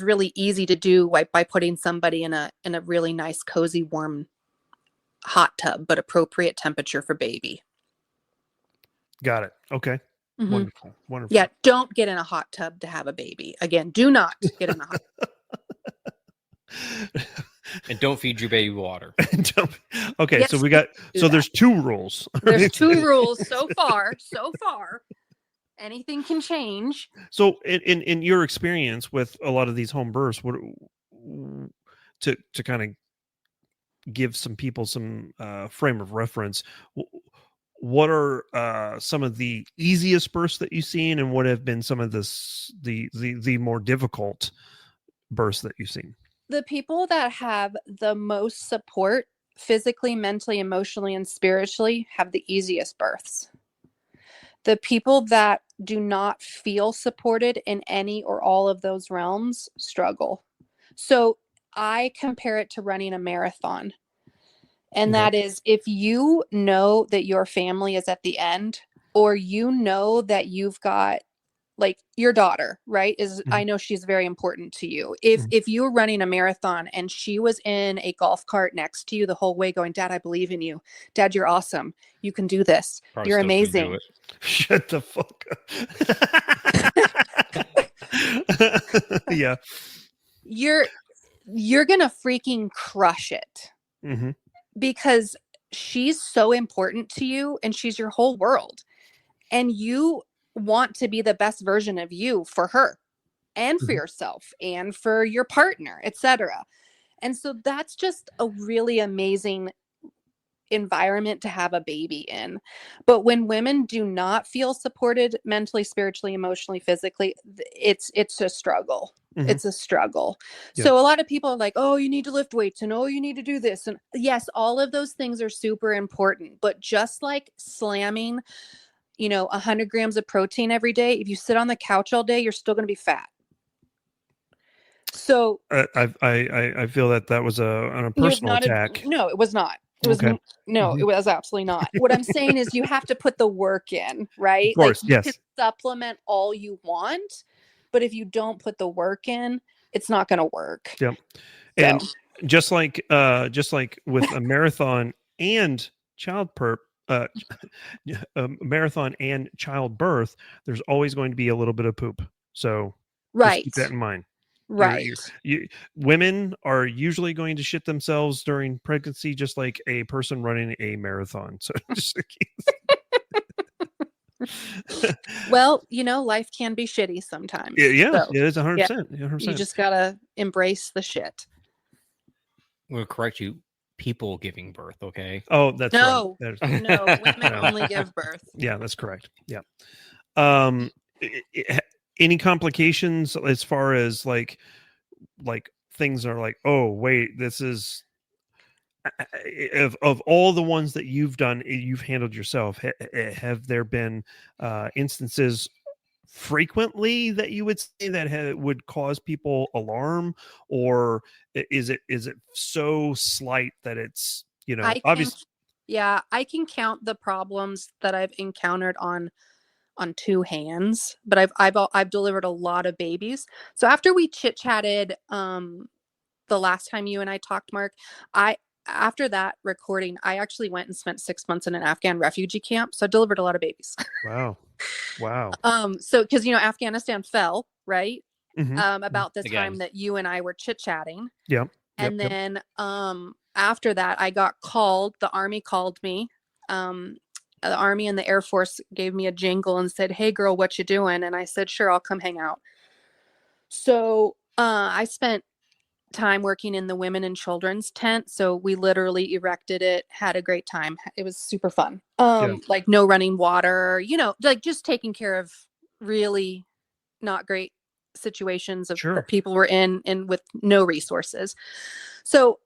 really easy to do by putting somebody in a really nice, cozy, warm hot tub, but appropriate temperature for baby. Got it. Okay. Mm-hmm. Wonderful. Yeah. Don't get in a hot tub to have a baby. Again, do not get in a hot tub. And don't feed your baby water. Okay. Yes, so there's 2 rules. There's 2 rules so far. Anything can change. So in your experience with a lot of these home births, what to kind of give some people some frame of reference, what are some of the easiest births that you've seen and what have been some of the more difficult births that you've seen? The people that have the most support physically, mentally, emotionally, and spiritually have the easiest births. The people that do not feel supported in any or all of those realms struggle. So I compare it to running a marathon. And that is, if you know that your family is at the end, or you know that you've got like your daughter, right? I know she's very important to you. If you're running a marathon and she was in a golf cart next to you the whole way going, Dad, I believe in you. Dad, you're awesome. You can do this. Probably you're still couldn't do amazing. Shut the fuck Yeah. You're gonna freaking crush it. Mm-hmm. Because she's so important to you and she's your whole world. And you want to be the best version of you for her and for yourself and for your partner, etc. And so that's just a really amazing environment to have a baby in. But when women do not feel supported mentally, spiritually, emotionally, physically, it's a struggle. It's a struggle. Yeah. So a lot of people are like, oh, you need to lift weights and oh, you need to do this. And yes, all of those things are super important. But just like slamming, 100 grams of protein every day, if you sit on the couch all day, you're still going to be fat. So I feel that was on a personal attack. No, it was not. It was Okay. it was absolutely not. What I'm saying is you have to put the work in, right? Of course, like you yes. can supplement all you want, but if you don't put the work in, it's not going to work. Yep. And just like with a marathon and marathon and childbirth, there's always going to be a little bit of poop. So just keep that in mind. Right. Women are usually going to shit themselves during pregnancy, just like a person running a marathon. So just well, life can be shitty sometimes. Yeah, so, it is 100%. 100%. You just gotta embrace the shit. I'm gonna correct you. People giving birth, okay? Oh, that's no, right. No, women only give birth. Yeah, that's correct. Yeah. Any complications as far as like things are like, oh wait, this is of all the ones that you've done, you've handled yourself. Have there been instances frequently that you would say that would cause people alarm, or is it so slight that it's obviously? I can count the problems that I've encountered on two hands, but I've delivered a lot of babies. So after we chit-chatted the last time you and I talked, Mark, after that recording, I actually went and spent 6 months in an Afghan refugee camp. So I delivered a lot of babies. Wow. So because Afghanistan fell, right? Mm-hmm. About the time that you and I were chit-chatting. Yeah. And then after that, I got called. The Army called me. The Army and the Air Force gave me a jingle and said, "Hey girl, what you doing?" And I said, "Sure, I'll come hang out." So I spent time working in the women and children's tent. So we literally erected it, had a great time. It was super fun. Like no running water, like just taking care of really not great situations of that people were in with no resources. So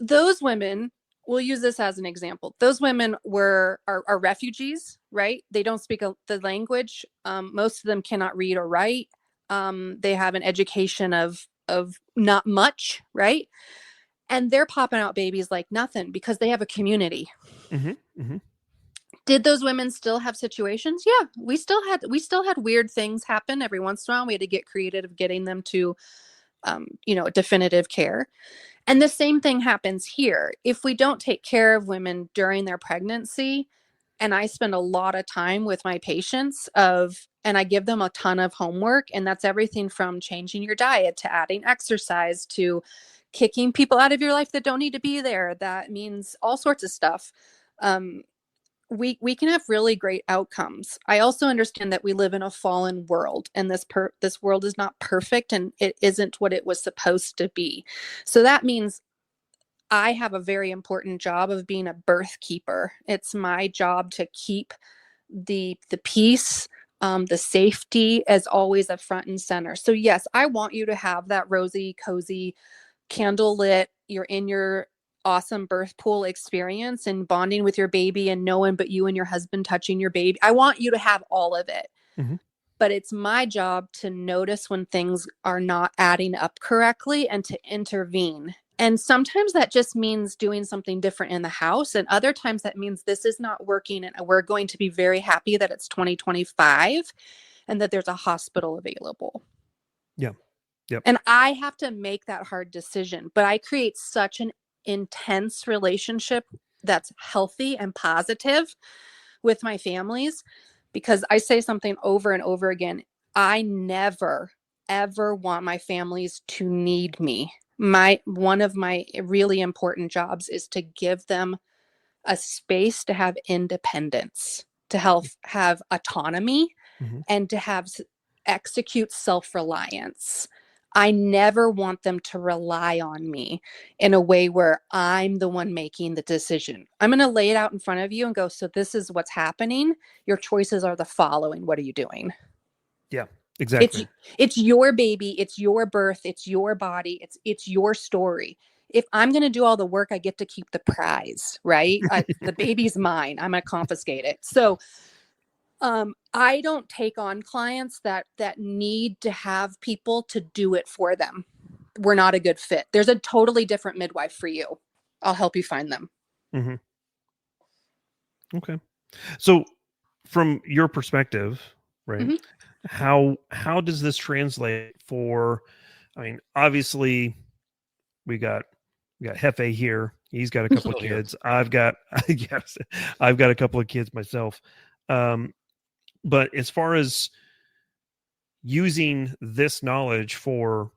those women, we'll use this as an example. Those women are refugees, right? They don't speak the language. Most of them cannot read or write. They have an education of not much, right? And they're popping out babies like nothing because they have a community. Mm-hmm. Mm-hmm. Did those women still have situations? Yeah, we still had weird things happen every once in a while. We had to get creative of getting them to, definitive care. And the same thing happens here. If we don't take care of women during their pregnancy, and I spend a lot of time with my patients and I give them a ton of homework, and that's everything from changing your diet to adding exercise to kicking people out of your life that don't need to be there. That means all sorts of stuff. We can have really great outcomes. I also understand that we live in a fallen world, and this world is not perfect, and it isn't what it was supposed to be. So that means I have a very important job of being a birth keeper. It's my job to keep the peace, the safety as always at front and center. So yes, I want you to have that rosy, cozy, candlelit, you're in your awesome birth pool experience and bonding with your baby and no one but you and your husband touching your baby. I want you to have all of it. Mm-hmm. But it's my job to notice when things are not adding up correctly and to intervene. And sometimes that just means doing something different in the house. And other times that means this is not working. And we're going to be very happy that it's 2025 and that there's a hospital available. Yeah. Yep. And I have to make that hard decision. But I create such an intense relationship that's healthy and positive with my families because I say something over and over again. I never, ever want my families to need me. One of my really important jobs is to give them a space to have independence, to have autonomy, and to execute self-reliance. I never want them to rely on me in a way where I'm the one making the decision. I'm going to lay it out in front of you and go, so this is what's happening. Your choices are the following. What are you doing? Yeah, exactly. It's your baby. It's your birth. It's your body. It's your story. If I'm going to do all the work, I get to keep the prize, right? The baby's mine. I'm going to confiscate it. So I don't take on clients that need to have people to do it for them. We're not a good fit. There's a totally different midwife for you. I'll help you find them. Okay. So from your perspective, right, how does this translate for, I mean, obviously we got Jefe here. He's got a couple of kids. I've got I've got a couple of kids myself. But as far as using this knowledge for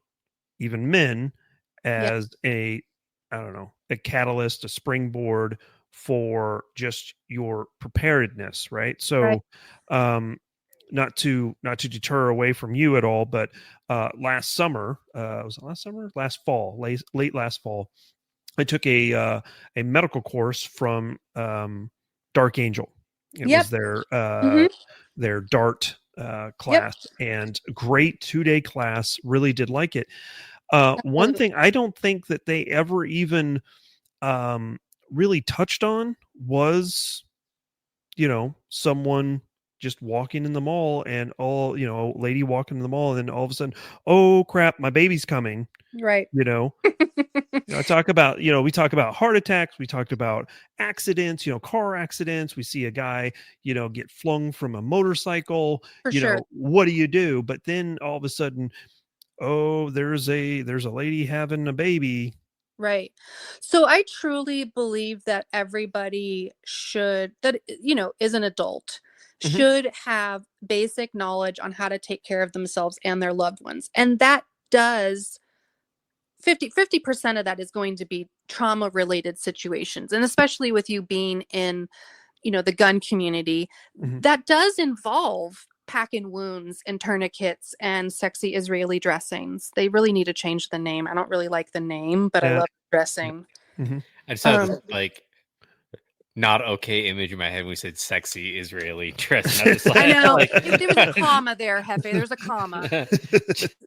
even men as a catalyst, a springboard for just your preparedness, right? So not to deter away from you at all, but last summer, was it last summer? Last fall, late last fall, I took a medical course from Dark Angel. It was their DART class, and great 2-day class. Really did like it. One thing I don't think that they ever even really touched on was, someone just walking in the mall and lady walking in the mall, and then all of a sudden, oh crap, my baby's coming. Right. I talk about, we talk about heart attacks. We talked about accidents, car accidents. We see a guy, get flung from a motorcycle. For sure. What do you do? But then all of a sudden, oh, there's a lady having a baby. Right. So I truly believe that everybody is an adult should have basic knowledge on how to take care of themselves and their loved ones. And that does 50% of that is going to be trauma related situations. And especially with you being in, the gun community, that does involve packing wounds and tourniquets and sexy Israeli dressings. They really need to change the name. I don't really like the name, but I love dressing. I just have this, not okay image in my head when we said sexy Israeli dressing. I know. There was a comma there, Jefe. There's a comma.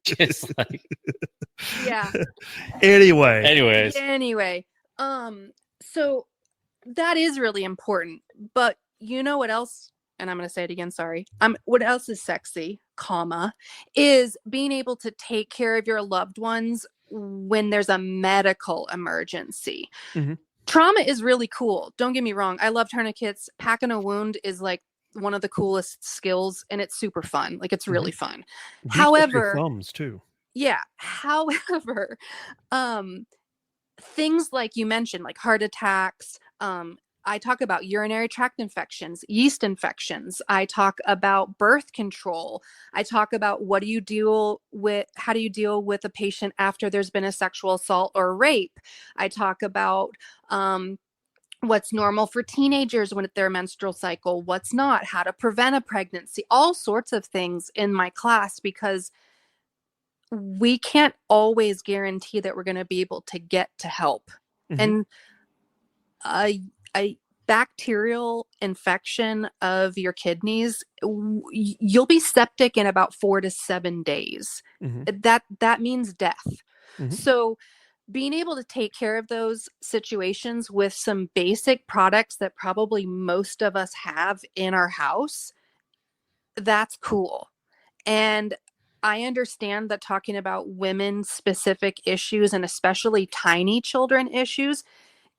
Just yeah. Anyway. So that is really important. But you know what else? And I'm going to say it again, sorry. What else is sexy, is being able to take care of your loved ones when there's a medical emergency. Trauma is really cool. Don't get me wrong. I love tourniquets. Packing a wound is like one of the coolest skills, and it's super fun. Like, it's really fun. However, thumbs too. Yeah. However, things like you mentioned, like heart attacks, I talk about urinary tract infections, yeast infections. I talk about birth control. I talk about how do you deal with a patient after there's been a sexual assault or rape. I talk about what's normal for teenagers when their menstrual cycle, what's not, how to prevent a pregnancy, all sorts of things in my class, because we can't always guarantee that we're going to be able to get to help. And a bacterial infection of your kidneys, you'll be septic in about 4 to 7 days. That means death. So being able to take care of those situations with some basic products that probably most of us have in our house, that's cool. And I understand that talking about women specific issues, and especially tiny children issues,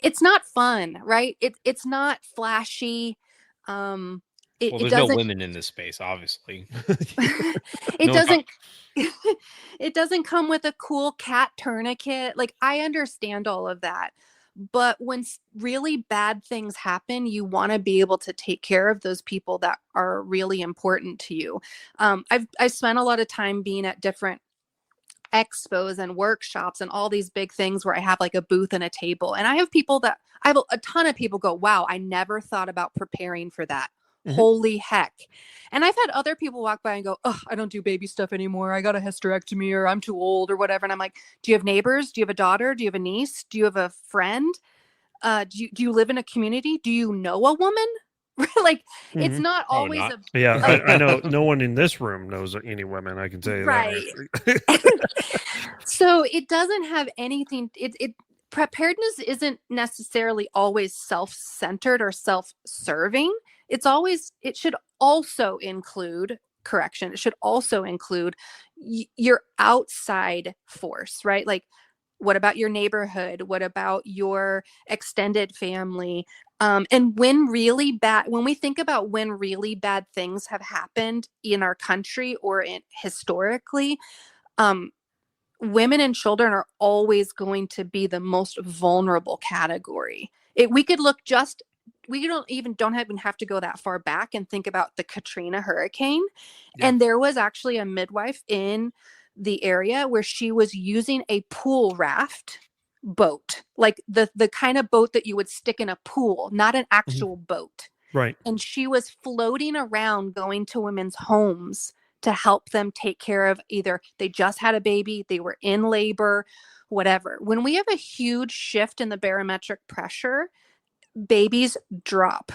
it's not fun, right? It's not flashy. There's no women in this space, obviously. It doesn't come with a cool cat tourniquet. Like, I understand all of that. But when really bad things happen, you want to be able to take care of those people that are really important to you. I've spent a lot of time being at different expos and workshops and all these big things where I have like a booth and a table. And I have a ton of people go, wow, I never thought about preparing for that. Holy heck. And I've had other people walk by and go, oh, I don't do baby stuff anymore. I got a hysterectomy, or I'm too old, or whatever. And I'm like, do you have neighbors? Do you have a daughter? Do you have a niece? Do you have a friend? Do you live in a community? Do you know a woman? Like, it's not always not. I know no one in this room knows any women. I can tell you that. So it doesn't have anything. Preparedness isn't necessarily always self-centered or self-serving. It should also include correction. It should also include your outside force, right? Like, what about your neighborhood? What about your extended family? And when we think about when really bad things have happened in our country or historically, women and children are always going to be the most vulnerable category. We don't even have to go that far back and think about the Katrina hurricane. Yeah. And there was actually a midwife in the area where she was using a pool raft boat, like the kind of boat that you would stick in a pool, not an actual boat. Right. And she was floating around going to women's homes to help them take care of either they just had a baby, they were in labor, whatever. When we have a huge shift in the barometric pressure, babies drop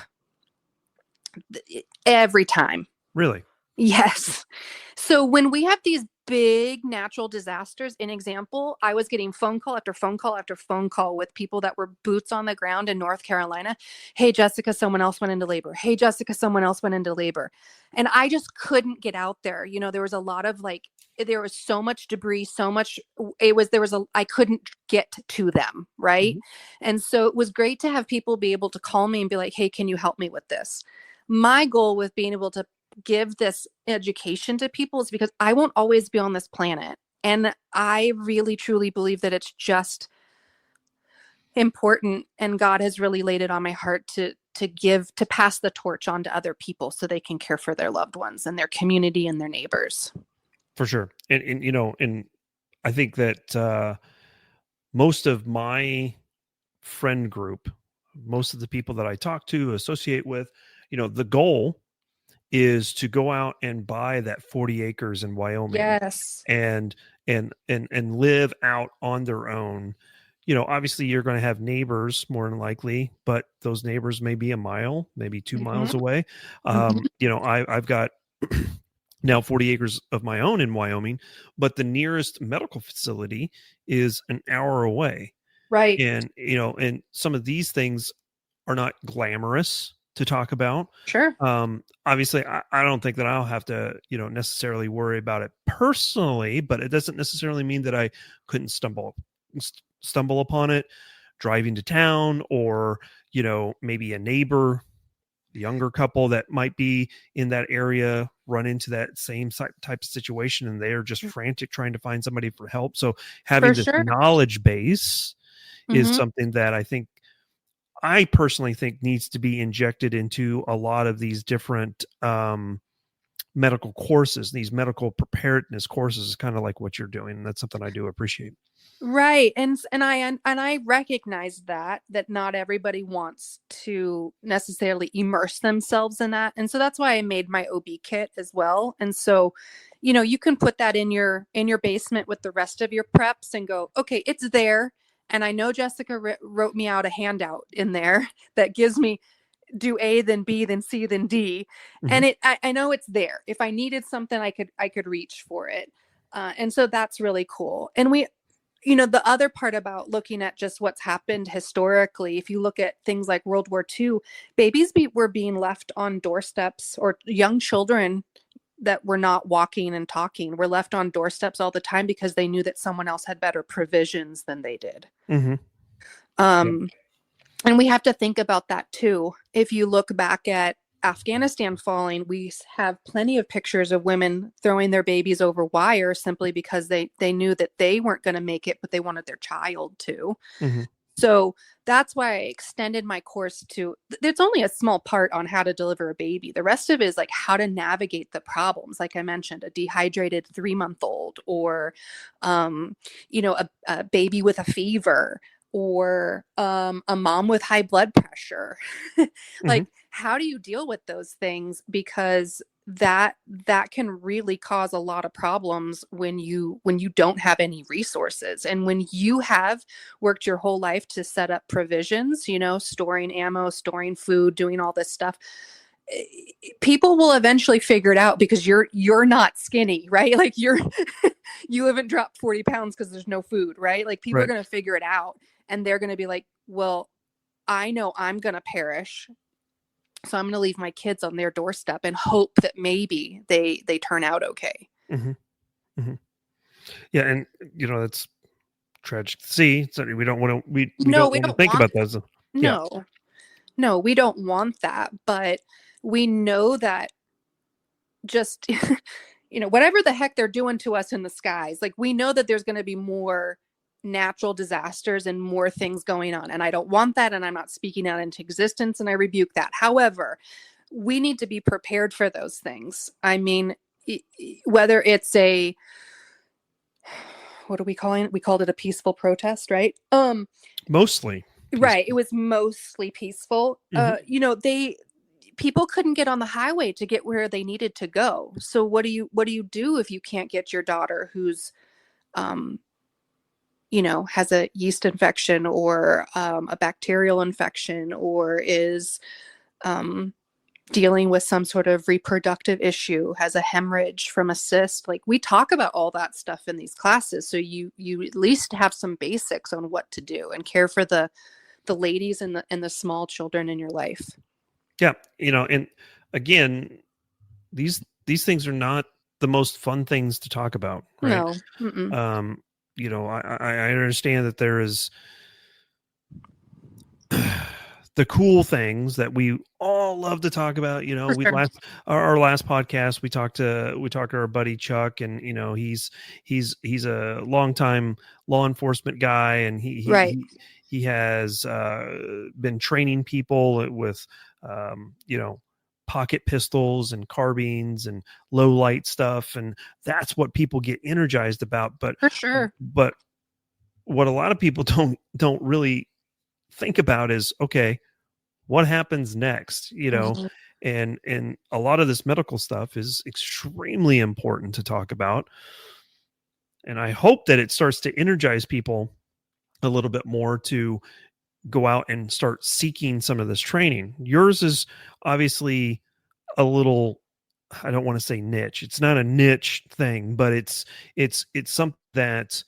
every time. Really? Yes. So when we have these big natural disasters, an example, I was getting phone call after phone call after phone call with people that were boots on the ground in North Carolina. Hey, Jessica, someone else went into labor. Hey, Jessica, someone else went into labor. And I just couldn't get out there. There was a lot of there was so much debris, I couldn't get to them. Right. And so it was great to have people be able to call me and be like, hey, can you help me with this? My goal with being able to give this education to people is because I won't always be on this planet. And I really, truly believe that it's just important. And God has really laid it on my heart to pass the torch on to other people so they can care for their loved ones and their community and their neighbors. For sure. And I think that most of my friend group, most of the people that I talk to, associate with, the goal is to go out and buy that 40 acres in Wyoming. Yes. And live out on their own. Obviously you're going to have neighbors more than likely, but those neighbors may be a mile, maybe 2 miles away. I've got now 40 acres of my own in Wyoming, but the nearest medical facility is an hour away. Right. And, and some of these things are not glamorous to talk about. Sure. Obviously I don't think that I'll have to, necessarily worry about it personally, but it doesn't necessarily mean that I couldn't stumble upon it driving to town, or, maybe a neighbor, the younger couple that might be in that area run into that same type of situation, and they're just frantic trying to find somebody for help. So having this knowledge base is something that I personally think needs to be injected into a lot of these different medical courses. These medical preparedness courses is kind of like what you're doing, and that's something I do appreciate. Right. And I recognize that not everybody wants to necessarily immerse themselves in that. And so that's why I made my OB kit as well. And so, you can put that in your basement with the rest of your preps and go, okay, it's there. And I know Jessica wrote me out a handout in there that gives me do A, then B, then C, then D. And I know it's there. If I needed something, I could reach for it. And so that's really cool. And the other part about looking at just what's happened historically, if you look at things like World War II, babies were being left on doorsteps, or young children that were not walking and talking were left on doorsteps all the time because they knew that someone else had better provisions than they did. And we have to think about that too. If you look back at Afghanistan falling, we have plenty of pictures of women throwing their babies over wire simply because they knew that they weren't going to make it, but they wanted their child to. So that's why I extended my course to, there's only a small part on how to deliver a baby. The rest of it is like how to navigate the problems. Like I mentioned, a dehydrated 3-month-old, or, a baby with a fever, or a mom with high blood pressure. Like, how do you deal with those things? Because that can really cause a lot of problems when you don't have any resources, and when you have worked your whole life to set up provisions, storing ammo, storing food, doing all this stuff. People will eventually figure it out, because you're not skinny, right? Like you haven't dropped 40 pounds because there's no food, right? Like people are going to figure it out, and they're going to be like, well, I know I'm going to perish, so I'm going to leave my kids on their doorstep and hope that maybe they turn out okay. Yeah, and it's tragic to see. Certainly, we don't want to. We don't want to think about those. No, we don't want that. But we know that just whatever the heck they're doing to us in the skies, like we know that there's going to be more natural disasters and more things going on, and I don't want that, and I'm not speaking out into existence, and I rebuke that. However, we need to be prepared for those things. I mean, whether it's what are we calling it? We called it a peaceful protest, right? Mostly peaceful. Right, it was mostly peaceful. People couldn't get on the highway to get where they needed to go. So what do you do if you can't get your daughter who's has a yeast infection, or a bacterial infection, or is dealing with some sort of reproductive issue, has a hemorrhage from a cyst? Like, we talk about all that stuff in these classes, so you at least have some basics on what to do and care for the ladies and the small children in your life. Yeah, and again, these things are not the most fun things to talk about, right? No. I understand that there is the cool things that we all love to talk about. Our last podcast, we talked to our buddy Chuck, and he's a longtime law enforcement guy, and he has been training people with pocket pistols and carbines and low light stuff, and that's what people get energized about. But for sure, but what a lot of people don't really think about is, okay, what happens next? And a lot of this medical stuff is extremely important to talk about, and I hope that it starts to energize people a little bit more to go out and start seeking some of this training. Yours is obviously a little, I don't want to say niche. It's not a niche thing, but it's something that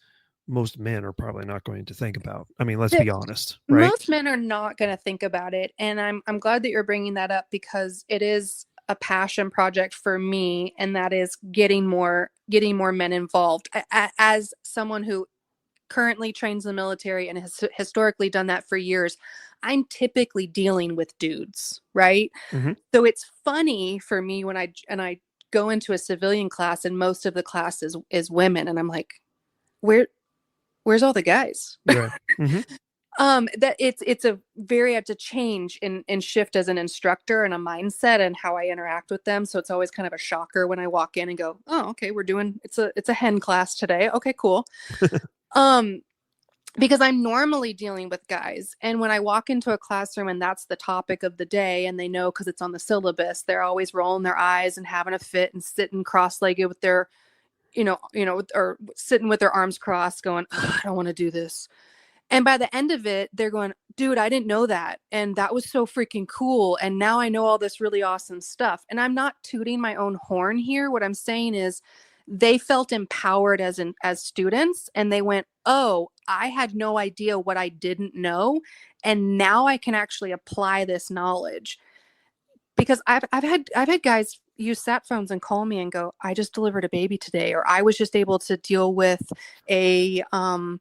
most men are probably not going to think about. I mean, let's be honest, right? Most men are not going to think about it. And I'm glad that you're bringing that up, because it is a passion project for me. And that is getting more men involved. As someone who currently trains in the military and has historically done that for years, I'm typically dealing with dudes, right? So it's funny for me when I go into a civilian class, and most of the class is women, and I'm like, where's all the guys? Right. That it's a very have to change and shift as an instructor, and a mindset, and how I interact with them. So it's always kind of a shocker when I walk in and go, oh, okay, it's a hen class today. Okay, cool. Because I'm normally dealing with guys, and when I walk into a classroom and that's the topic of the day, and they know because it's on the syllabus, they're always rolling their eyes and having a fit and sitting cross-legged with their, or sitting with their arms crossed, going, oh, I don't want to do this. And by the end of it, they're going, dude, I didn't know that, and that was so freaking cool, and now I know all this really awesome stuff. And I'm not tooting my own horn here. What I'm saying is, they felt empowered as students, and they went, oh, I had no idea what I didn't know, and now I can actually apply this knowledge. Because I've had guys use sat phones and call me and go, I just delivered a baby today, or I was just able to deal with a mom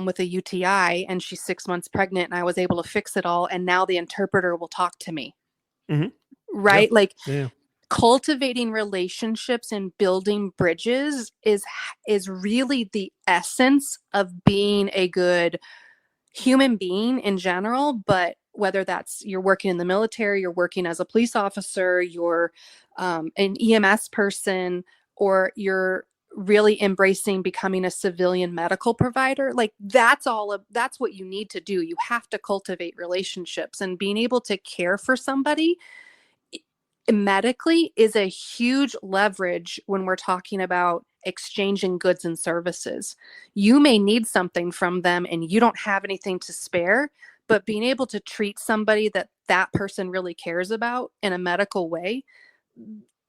with a UTI, and she's 6 months pregnant, and I was able to fix it all, and now the interpreter will talk to me. Right? Yeah. Cultivating relationships and building bridges is really the essence of being a good human being in general, but whether that's you're working in the military, you're working as a police officer, you're an EMS person, or you're really embracing becoming a civilian medical provider, like that's what you need to do. You have to cultivate relationships, and being able to care for somebody medically is a huge leverage when we're talking about exchanging goods and services. You may need something from them and you don't have anything to spare, but being able to treat somebody that person really cares about in a medical way,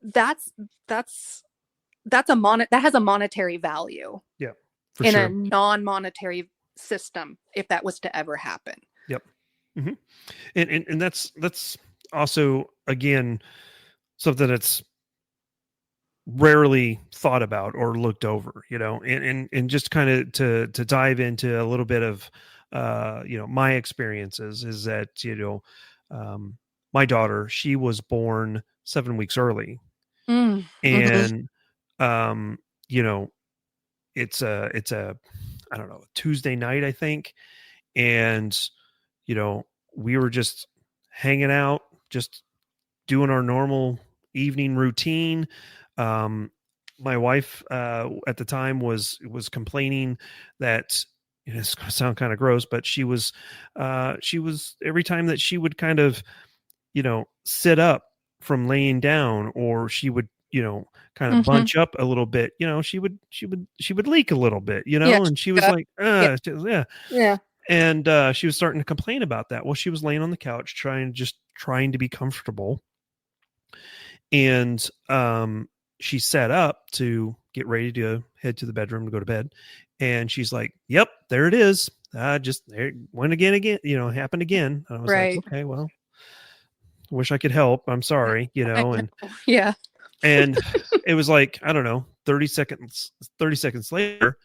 that has a monetary value. Yeah, for in sure. a non-monetary system, if that was to ever happen. Yep. Mm-hmm. And that's also, again, something that's rarely thought about or looked over, and just kind of to dive into a little bit of, my experiences is that, my daughter, she was born 7 weeks early. And, it's a, I don't know, Tuesday night, I think. And, we were just hanging out, just doing our normal evening routine. My wife at the time was complaining that, it's going to sound kind of gross, but she was every time that she would kind of, sit up from laying down, or she would, kind of bunch up a little bit, she would leak a little bit, and she was like, yeah. And she was starting to complain about that. Well, she was laying on the couch trying to be comfortable. And she sat up to get ready to head to the bedroom to go to bed. And she's like, yep, there it is. Just there went again, happened again. And I was like, okay, well, wish I could help. I'm sorry, and yeah. And it was like, I don't know, 30 seconds later,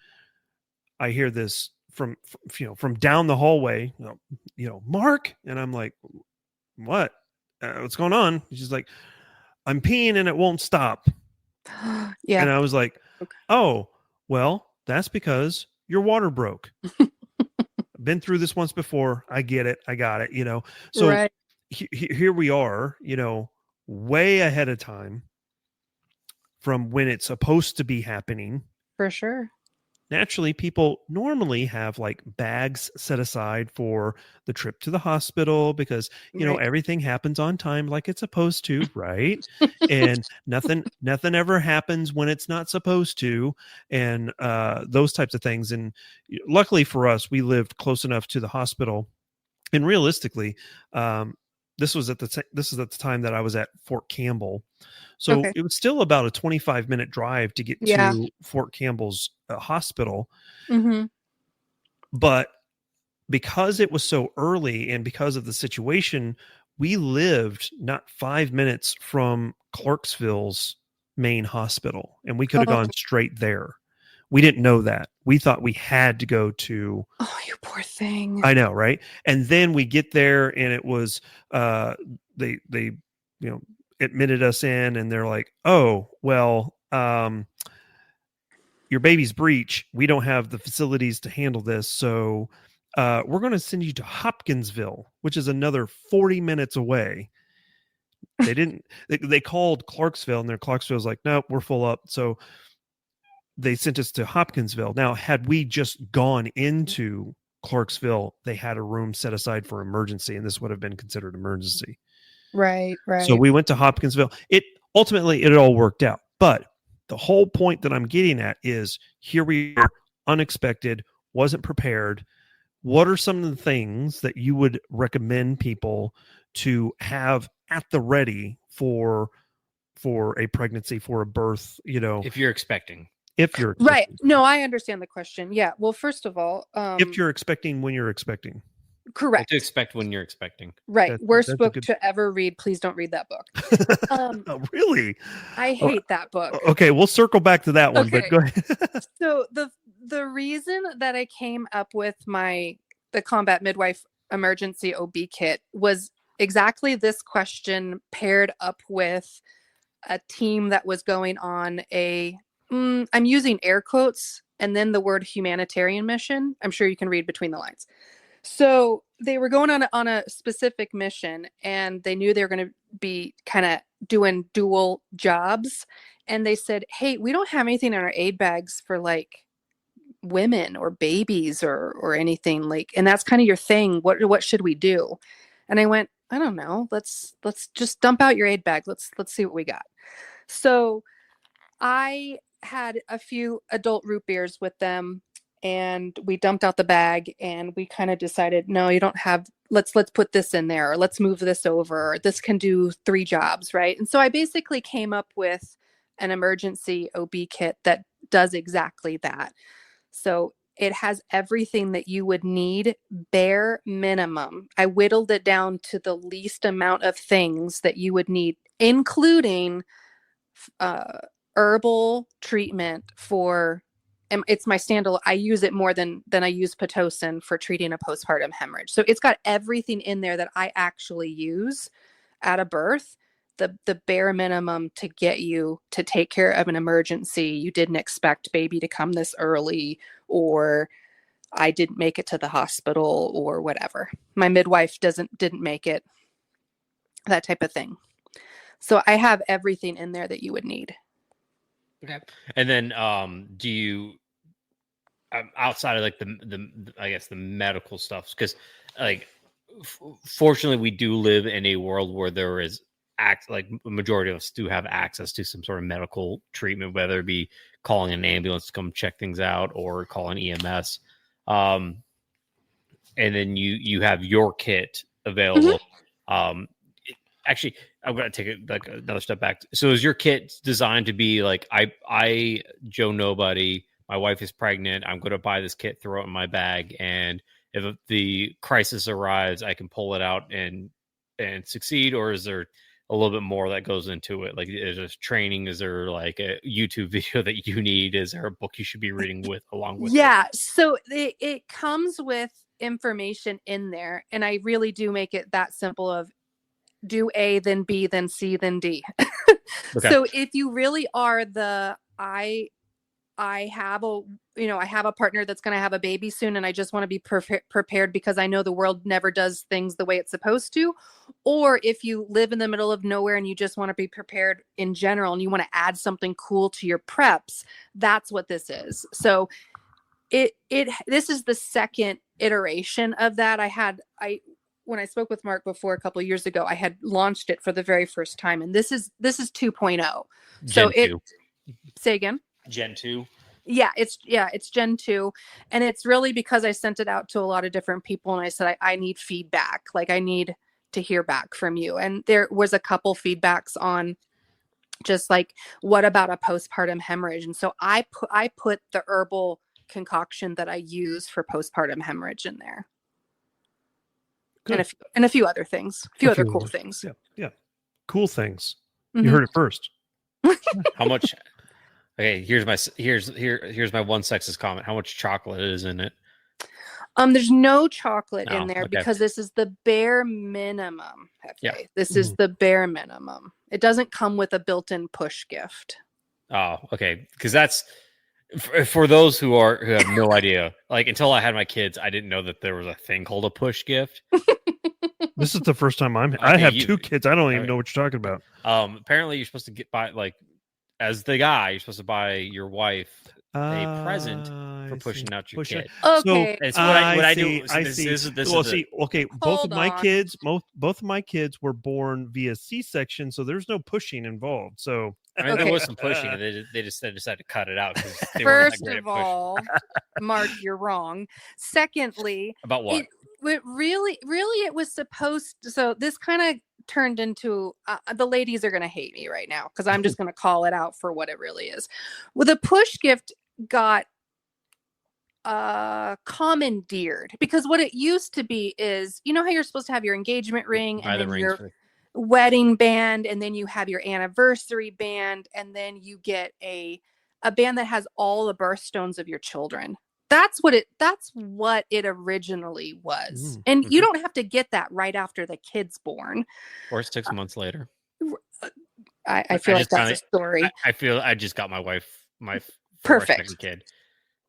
I hear this from down the hallway, Mark. And I'm like, what? What's going on? She's like, I'm peeing and it won't stop. Yeah. And I was like, oh, well, that's because your water broke. Been through this once before. I get it. I got it. So right. Here we are, way ahead of time from when it's supposed to be happening. For sure. Naturally, people normally have like bags set aside for the trip to the hospital because, everything happens on time like it's supposed to, right? And nothing ever happens when it's not supposed to, and those types of things. And luckily for us, we lived close enough to the hospital. And realistically, this is at the time that I was at Fort Campbell. So it was still about a 25-minute drive to get to Fort Campbell's hospital. Mm-hmm. But because it was so early and because of the situation, we lived not 5 minutes from Clarksville's main hospital, and we could have gone straight there. We didn't know that. We thought we had to go to. Oh, you poor thing. I know, right? And then we get there, and it was they admitted us in, and they're like, oh, well, your baby's breech. We don't have the facilities to handle this, so we're going to send you to Hopkinsville, which is another 40 minutes away. They didn't. They called Clarksville, and Clarksville's like, nope, we're full up. So they sent us to Hopkinsville. Now, had we just gone into Clarksville, they had a room set aside for emergency, and this would have been considered emergency. Right. So we went to Hopkinsville. It all worked out. But the whole point that I'm getting at is here we are, unexpected, wasn't prepared. What are some of the things that you would recommend people to have at the ready for a pregnancy, for a birth, if you're expecting? Right. No, I understand the question. Yeah. Well, first of all, if you're expecting when you're expecting. Correct. What to expect when you're expecting. Right. Worst book to ever read. Please don't read that book. Oh, really? I hate that book. Okay, we'll circle back to that one, but go ahead. So the reason that I came up with the Combat Midwife Emergency OB Kit was exactly this question paired up with a team that was going on I'm using air quotes and then the word humanitarian mission. I'm sure you can read between the lines. So they were going on a specific mission, and they knew they were going to be kind of doing dual jobs. And they said, "Hey, we don't have anything in our aid bags for like women or babies or anything like, and that's kind of your thing. What should we do?" And I went, "I don't know. Let's just dump out your aid bag. Let's see what we got." So I had a few adult root beers with them, and we dumped out the bag, and we kind of decided, no, you don't have, let's put this in there, or let's move this over, or this can do 3 jobs, right? And so I basically came up with an emergency OB kit that does exactly that. So it has everything that you would need, bare minimum. I whittled it down to the least amount of things that you would need, including herbal treatment for, and it's my standard. I use it more than I use Pitocin for treating a postpartum hemorrhage. So it's got everything in there that I actually use at a birth, the bare minimum to get you to take care of an emergency. You didn't expect baby to come this early, or I didn't make it to the hospital, or whatever. My midwife didn't make it, that type of thing. So I have everything in there that you would need. Okay. And then do you outside of like the I guess the medical stuff, because like fortunately we do live in a world where there is like a majority of us do have access to some sort of medical treatment, whether it be calling an ambulance to come check things out or calling EMS. And then you have your kit available. Mm-hmm. Actually, I'm going to take it like another step back. So is your kit designed to be like, I Joe Nobody, my wife is pregnant, I'm going to buy this kit, throw it in my bag, and if the crisis arrives, I can pull it out and succeed? Or is there a little bit more that goes into it? Like, is there training? Is there like a YouTube video that you need? Is there a book you should be reading along with it? So it comes with information in there, and I really do make it that simple of do A, then B, then C, then D. Okay. So if you really are I have a partner that's going to have a baby soon, and I just want to be prepared because I know the world never does things the way it's supposed to. Or if you live in the middle of nowhere and you just want to be prepared in general and you want to add something cool to your preps, that's what this is. So this is the second iteration of that. When I spoke with Mark before a couple of years ago, I had launched it for the very first time, and this is 2.0. So say again. Gen 2. Yeah, it's Gen 2, and it's really because I sent it out to a lot of different people, and I said I need feedback. Like, I need to hear back from you. And there was a couple feedbacks on just like, what about a postpartum hemorrhage? And so I put the herbal concoction that I use for postpartum hemorrhage in there. Good. And a few other things, a few other cool things. Yeah. Cool things. Mm-hmm. You heard it first. How much? Okay, here's my one sexist comment. How much chocolate is in it? There's no chocolate in there because this is the bare minimum. Yeah. This is the bare minimum. It doesn't come with a built-in push gift. Oh, okay. Because that's for those who have no idea. Like, until I had my kids, I didn't know that there was a thing called a push gift. This is the first time I have 2 kids. I don't even know what you're talking about. Apparently you're supposed to buy, like, as the guy, you're supposed to buy your wife a present for pushing out your kid. Okay. So it's what I do. I see. Okay. Both of my kids were born via C-section, so there's no pushing involved. So I mean, there was some pushing, and they decided to cut it out. First of all, Mark, you're wrong. Secondly, about what? It really, it was supposed to. So this kind of turned into the ladies are going to hate me right now because I'm just going to call it out for what it really is. Well, the push gift got commandeered, because what it used to be is, you know how you're supposed to have your engagement ring and then your wedding band, and then you have your anniversary band, and then you get a band that has all the birthstones of your children. That's what it originally was. And you don't have to get that right after the kid's born. Or 6 months later. I feel like that's a story. I just got my wife, my perfect kid.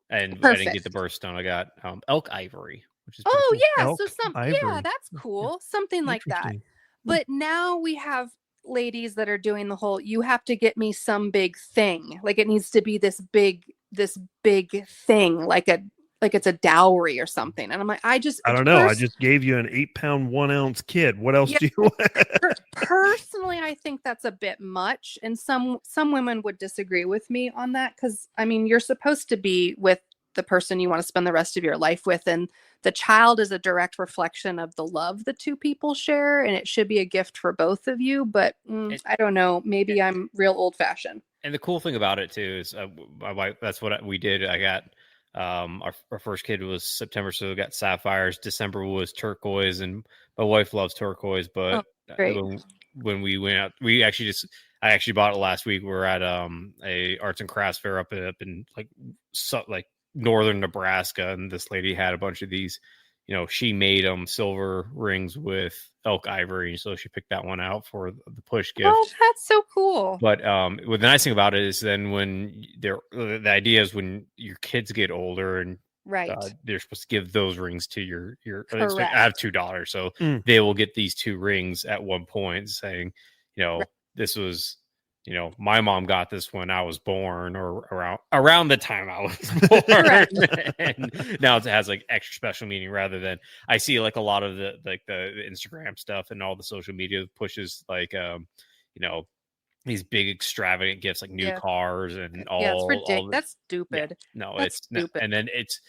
And perfect. I didn't get the birthstone. I got elk ivory. which is pretty Oh cool. yeah, Elk, so ivory. that's cool. Something like that. Interesting. But now we have ladies that are doing the whole, you have to get me some big thing. Like it needs to be this big thing, like it's a dowry or something. And I'm like, I don't know. I just gave you an 8-pound, 1-ounce kid. What else do you want? Personally, I think that's a bit much. And some women would disagree with me on that. Cause I mean, you're supposed to be with the person you want to spend the rest of your life with. And the child is a direct reflection of the love the two people share. And it should be a gift for both of you. But I don't know. Maybe I'm real old fashioned. And the cool thing about it too is my wife, that's what we did. I got our first kid was September, so we got sapphires. December was turquoise, and my wife loves turquoise. But when we went out, I actually bought it last week. We were at a arts and crafts fair up in like northern Nebraska, and this lady had a bunch of these. She made silver rings with elk ivory, so she picked that one out for the push gift. Oh, that's so cool! But the nice thing about it is then when the idea is when your kids get older and they're supposed to give those rings to your. I have $2, so they will get these 2 rings at one point, saying, this was. My mom got this when I was born, or around the time I was born. And now it has like extra special meaning rather than I see like a lot of the Instagram stuff and all the social media pushes like these big extravagant gifts like new cars and all. Yeah, it's ridiculous. That's stupid. Yeah. No, that's it's stupid. And then it's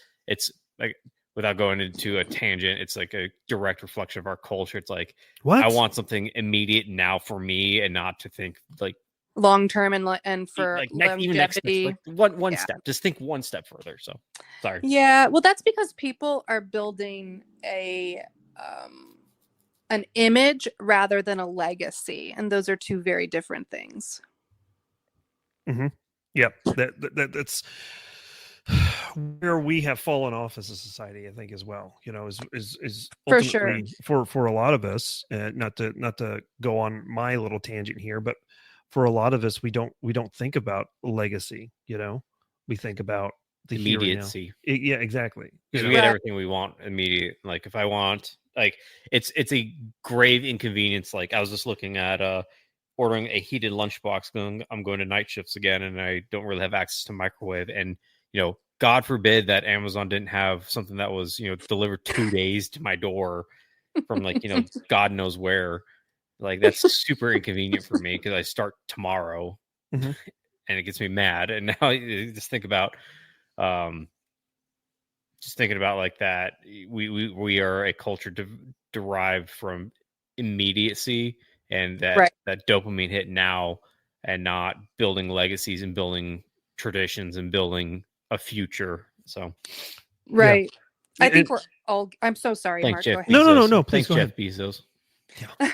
like, without going into a tangent, it's like a direct reflection of our culture. It's like, what? I want something immediate now for me, and not to think like long term and for like longevity. One step. Just think one step further. So sorry. Yeah, well, that's because people are building an image rather than a legacy, and those are two very different things. Mm-hmm. Yep, that's where we have fallen off as a society, I think, as well. Is for sure for a lot of us, not to go on my little tangent here, but for a lot of us, we don't think about legacy. We think about the immediacy. Yeah, exactly. Because we get everything we want immediate. Like if I want, like it's a grave inconvenience. Like I was just looking at ordering a heated lunchbox. I'm going to night shifts again, and I don't really have access to microwave. And God forbid that Amazon didn't have something that was delivered 2 days to my door from like God knows where. Like that's super inconvenient for me because I start tomorrow, and it gets me mad. And now just think about, like that. We are a culture derived from immediacy and that dopamine hit now, and not building legacies and building traditions and building a future. So, right. Yeah. I think we're all. I'm so sorry, Mark. Jeff go ahead. No. Please, thanks, Jeff Bezos. Yeah.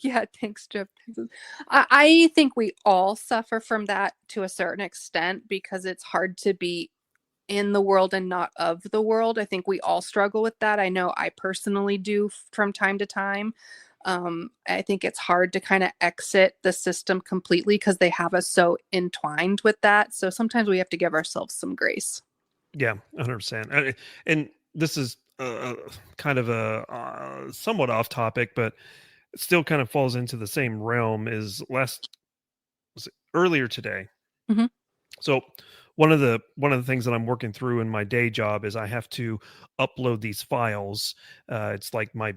Yeah, thanks, Jeff. I think we all suffer from that to a certain extent because it's hard to be in the world and not of the world. I think we all struggle with that. I know I personally do from time to time. I think it's hard to kind of exit the system completely because they have us so entwined with that. So sometimes we have to give ourselves some grace. Yeah, 100%. And this is kind of a somewhat off topic, but it still kind of falls into the same realm. Is earlier today. Mm-hmm. So one of the things that I'm working through in my day job is I have to upload these files. It's like my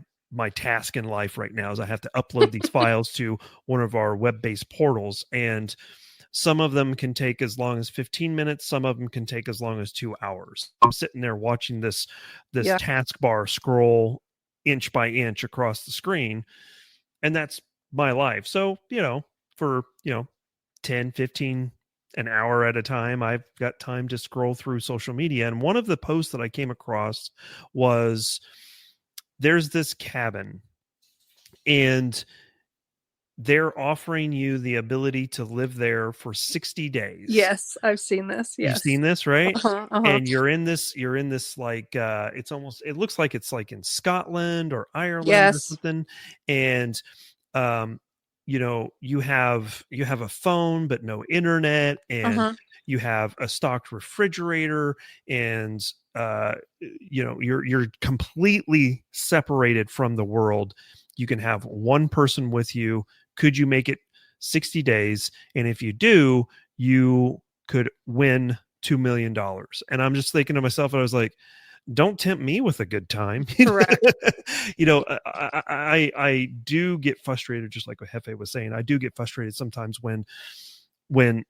task in life right now is I have to upload these files to one of our web-based portals, and some of them can take as long as 15 minutes. Some of them can take as long as 2 hours. I'm sitting there watching this taskbar scroll inch by inch across the screen, and that's my life. So, for 10, 15, an hour at a time, I've got time to scroll through social media. And one of the posts that I came across was, there's this cabin and they're offering you the ability to live there for 60 days. Yes, I've seen this. Yes. You've seen this, right? Uh-huh. And you're in this like, it looks like it's like in Scotland or Ireland or something. And, you have a phone, but no internet, and you have a stocked refrigerator, and you're completely separated from the world. You can have one person with you. Could you make it 60 days? And if you do, you could win $2 million. And I'm just thinking to myself, I was like, don't tempt me with a good time. Correct. I do get frustrated, just like what Jefe was saying. I do get frustrated sometimes when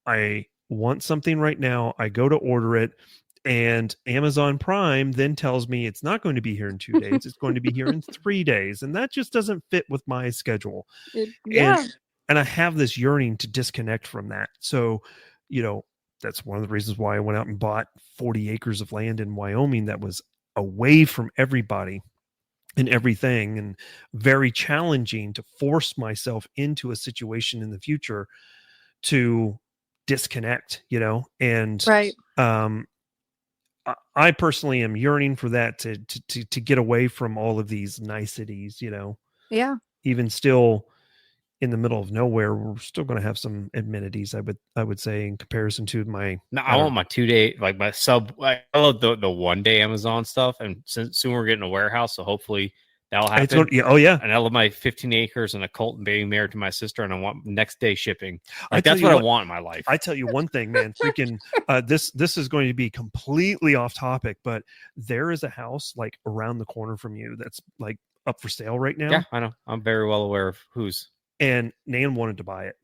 I want something right now, I go to order it, and Amazon Prime then tells me it's not going to be here in 2 days. It's going to be here in 3 days. And that just doesn't fit with my schedule. Yeah. And I have this yearning to disconnect from that. So, that's one of the reasons why I went out and bought 40 acres of land in Wyoming that was away from everybody and everything, and very challenging to force myself into a situation in the future to disconnect, and Right. I personally am yearning for that to get away from all of these niceties, Yeah. even still in the middle of nowhere, we're still going to have some amenities, I would say, in comparison to my. No, I want my 2 day, like my sub. I love the 1 day Amazon stuff, and soon we're getting a warehouse, so hopefully that'll happen. Oh yeah, and I love my 15 acres and a cult and being married to my sister, and I want next day shipping. Like I that's what I want in my life. I tell you one thing, man, freaking this is going to be completely off topic, but there is a house like around the corner from you that's like up for sale right now. Yeah, I know. I'm very well aware of whose. And Nan wanted to buy it.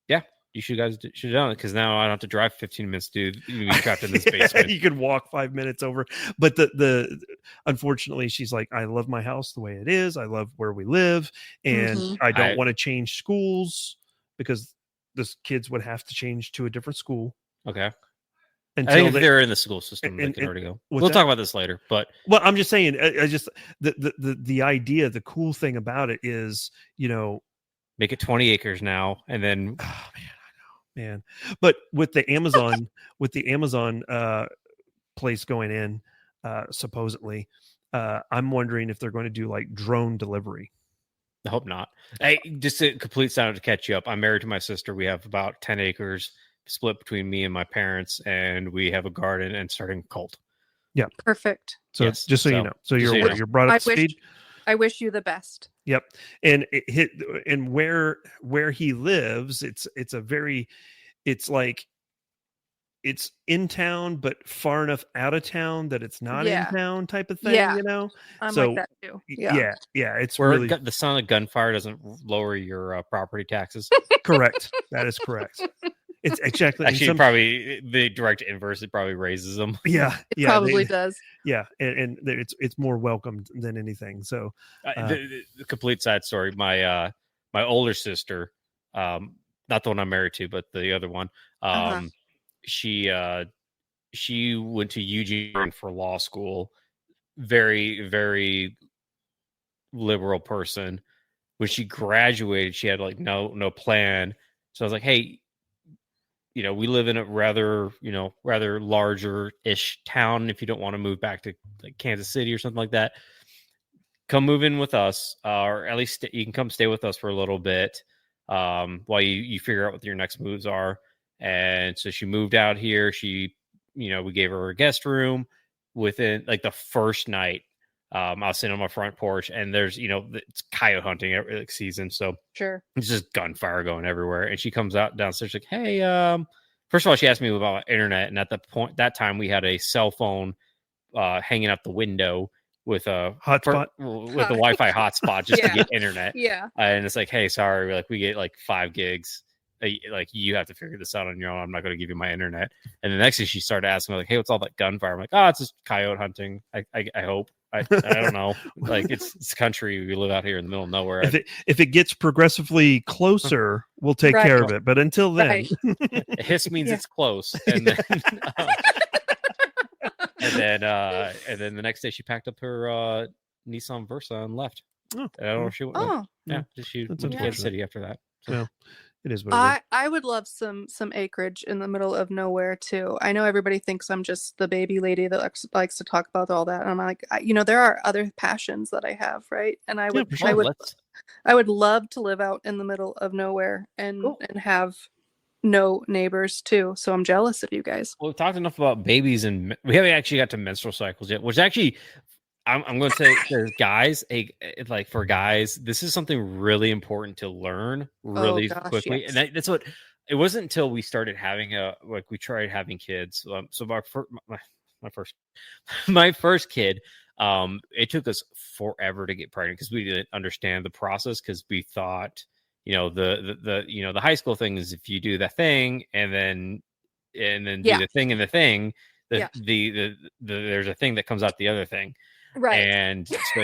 Yeah, you should have done it, because now I don't have to drive 15 minutes to be trapped in this basement. You could walk 5 minutes over. But the unfortunately, she's like, I love my house the way it is. I love where we live, and I don't want to change schools, because the kids would have to change to a different school. Okay. Until I think if they're in the school system, they can already go. We'll talk about this later. But I'm just saying, I just the idea, the cool thing about it is, make it 20 acres now, and then I know, man. But with the Amazon place going in, supposedly, I'm wondering if they're going to do like drone delivery. I hope not. Hey, just a complete sound to catch you up. I'm married to my sister. We have about 10 acres split between me and my parents, and we have a garden and starting a cult. Yeah. Perfect. So yes. Just so you know. So you're brought up to speed. I wish you the best. Yep. And and where he lives, it's like it's in town but far enough out of town that it's not in town type of thing, I'm so like that too. Yeah, it's where really the sound of gunfire doesn't lower your property taxes. Correct. That is correct. It's exactly actually probably the direct inverse. It probably raises them. Yeah, it probably does. Yeah, and it's more welcomed than anything. So the complete side story. My older sister, not the one I'm married to, but the other one. She went to Eugene for law school. Very, very liberal person. When she graduated, she had like no plan. So I was like, hey, we live in a rather larger-ish town. If you don't want to move back to like Kansas City or something like that, come move in with us, or at least you can come stay with us for a little bit while you figure out what your next moves are. And so she moved out here. She, we gave her a guest room. Within like the first night, I was sitting on my front porch, and there's, it's coyote hunting season. So sure, it's just gunfire going everywhere. And she comes out downstairs like, hey, first of all, she asked me about internet. And at that time we had a cell phone hanging out the window with a hotspot, with a Wi-Fi hotspot just to get internet. Yeah. And it's like, hey, sorry, like we get like 5 gigs. Like you have to figure this out on your own. I'm not going to give you my internet. And the next thing she started asking me like, hey, what's all that gunfire? I'm like, it's just coyote hunting. I hope. I don't know. Like it's country. We live out here in the middle of nowhere. If it gets progressively closer, we'll take care of it. But until then, hiss means it's close. And then, and then the next day she packed up her Nissan Versa and left. I don't know if she went. She went to Kansas City after that. So. Yeah. It is what it is. I would love some acreage in the middle of nowhere too. I know everybody thinks I'm just the baby lady that likes to talk about all that. And I'm like, there are other passions that I have, right? And I would love to live out in the middle of nowhere and have know neighbors too. So I'm jealous of you guys. Well, we've talked enough about babies, and we haven't actually got to menstrual cycles yet, which actually I'm going to say there's guys, like for guys, this is something really important to learn really quickly. Yes. And that's what it wasn't until we started having we tried having kids. So my first kid, it took us forever to get pregnant because we didn't understand the process, because we thought, the high school thing is if you do the thing and then do the thing and the thing, there's a thing that comes out the other thing. Right. And so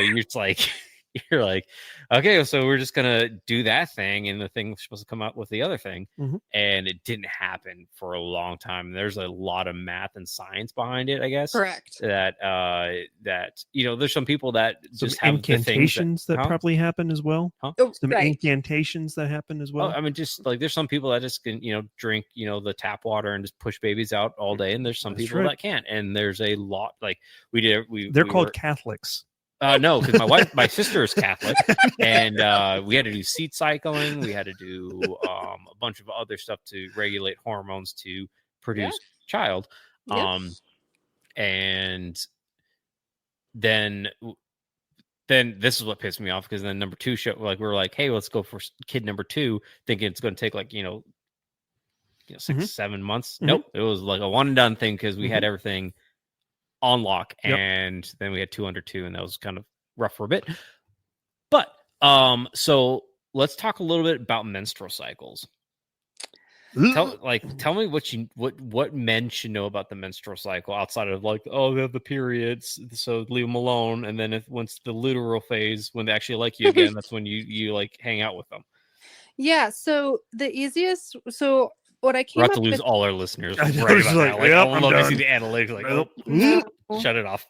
you're like, okay, so we're just gonna do that thing, and the thing was supposed to come out with the other thing. Mm-hmm. And it didn't happen for a long time. There's a lot of math and science behind it, I guess. Correct. That there's some people that some just have incantations that probably happen as well. Some incantations that happen as well. I mean, just like there's some people that just can drink the tap water and just push babies out all day, and there's some people that can't. And there's a lot, like they're called Catholics. No, because my sister is Catholic, and we had to do seed cycling. We had to do a bunch of other stuff to regulate hormones to produce child. And then this is what pissed me off, because then number two we're like, hey, let's go for kid number two, thinking it's going to take 6 7 months. Nope, it was like a one and done thing, because we had everything on lock, and then we had 2 under 2, and that was kind of rough for a bit. But so let's talk a little bit about menstrual cycles. Tell me what men should know about the menstrual cycle, outside of they have the periods, so leave them alone. And then once the literal phase, when they actually like you again, that's when you hang out with them. Yeah. So the easiest. So what I came We're about to lose all our listeners. Right about that. I love to see the analytics. Shut it off.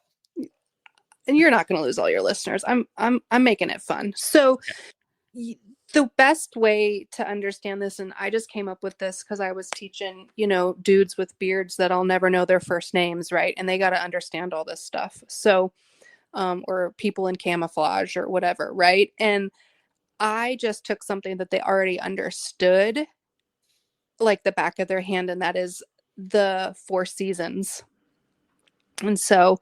And you're not going to lose all your listeners. I'm making it fun. So the best way to understand this, and I just came up with this because I was teaching, dudes with beards that I'll never know their first names, right? And they got to understand all this stuff. So, or people in camouflage or whatever, right? And I just took something that they already understood, like the back of their hand, and that is the 4 seasons. And so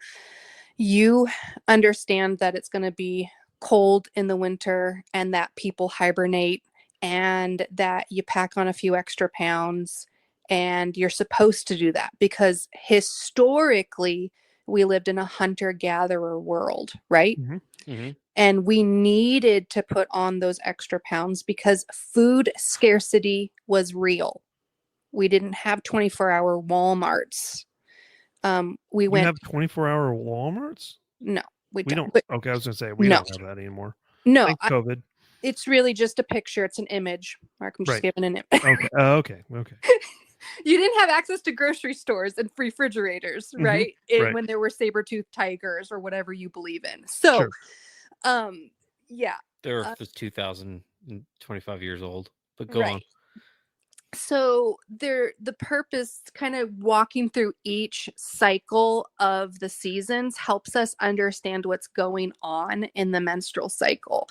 you understand that it's going to be cold in the winter, and that people hibernate, and that you pack on a few extra pounds, and you're supposed to do that because historically we lived in a hunter-gatherer world, right? Mm-hmm. Mm-hmm. And we needed to put on those extra pounds because food scarcity was real. We didn't have 24-hour Walmarts. We have 24-hour Walmarts? No, we don't. Okay, I was going to say we don't have that anymore. No, COVID. It's really just a picture. It's an image. Mark, I'm just giving an image. Okay. Okay. You didn't have access to grocery stores and refrigerators, right? When there were saber-toothed tigers or whatever you believe in. So, yeah. They're 2,025 years old, but go on. So the purpose, kind of walking through each cycle of the seasons, helps us understand what's going on in the menstrual cycle.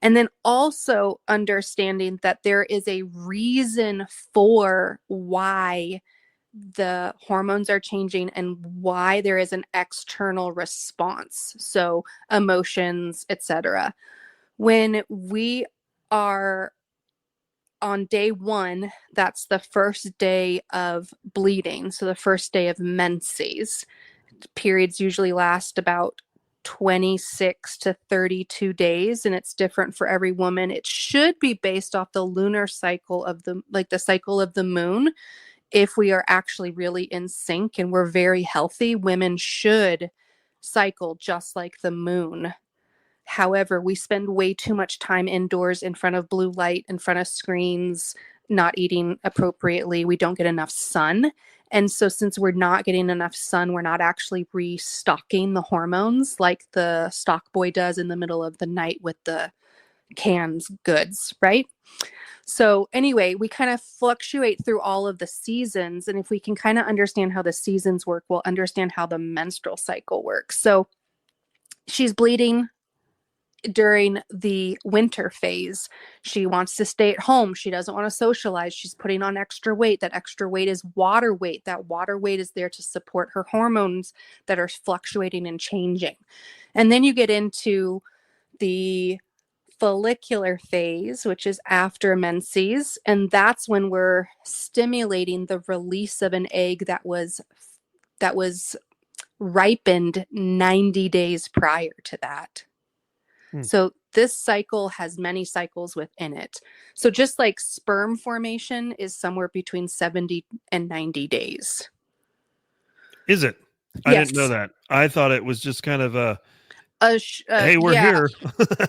And then also understanding that there is a reason for why the hormones are changing and why there is an external response. So emotions, etc. When we are on day 1, that's the first day of bleeding. So the first day of menses. Periods usually last about 26 to 32 days, and it's different for every woman. It should be based off the lunar cycle of the cycle of the moon. If we are actually really in sync and we're very healthy, women should cycle just like the moon. However, we spend way too much time indoors in front of blue light, in front of screens, not eating appropriately. We don't get enough sun. And so since we're not getting enough sun, we're not actually restocking the hormones like the stock boy does in the middle of the night with the canned goods, right? So anyway, we kind of fluctuate through all of the seasons. And if we can kind of understand how the seasons work, we'll understand how the menstrual cycle works. So she's bleeding during the winter phase. She wants to stay at home. She doesn't want to socialize. She's putting on extra weight. That extra weight is water weight. That water weight is there to support her hormones that are fluctuating and changing. And then you get into the follicular phase, which is after menses, and that's when we're stimulating the release of an egg that was ripened 90 days prior to that. So this cycle has many cycles within it. So just like sperm formation is somewhere between 70 and 90 days. Is it? I didn't know that. I thought it was just kind of hey, we're here.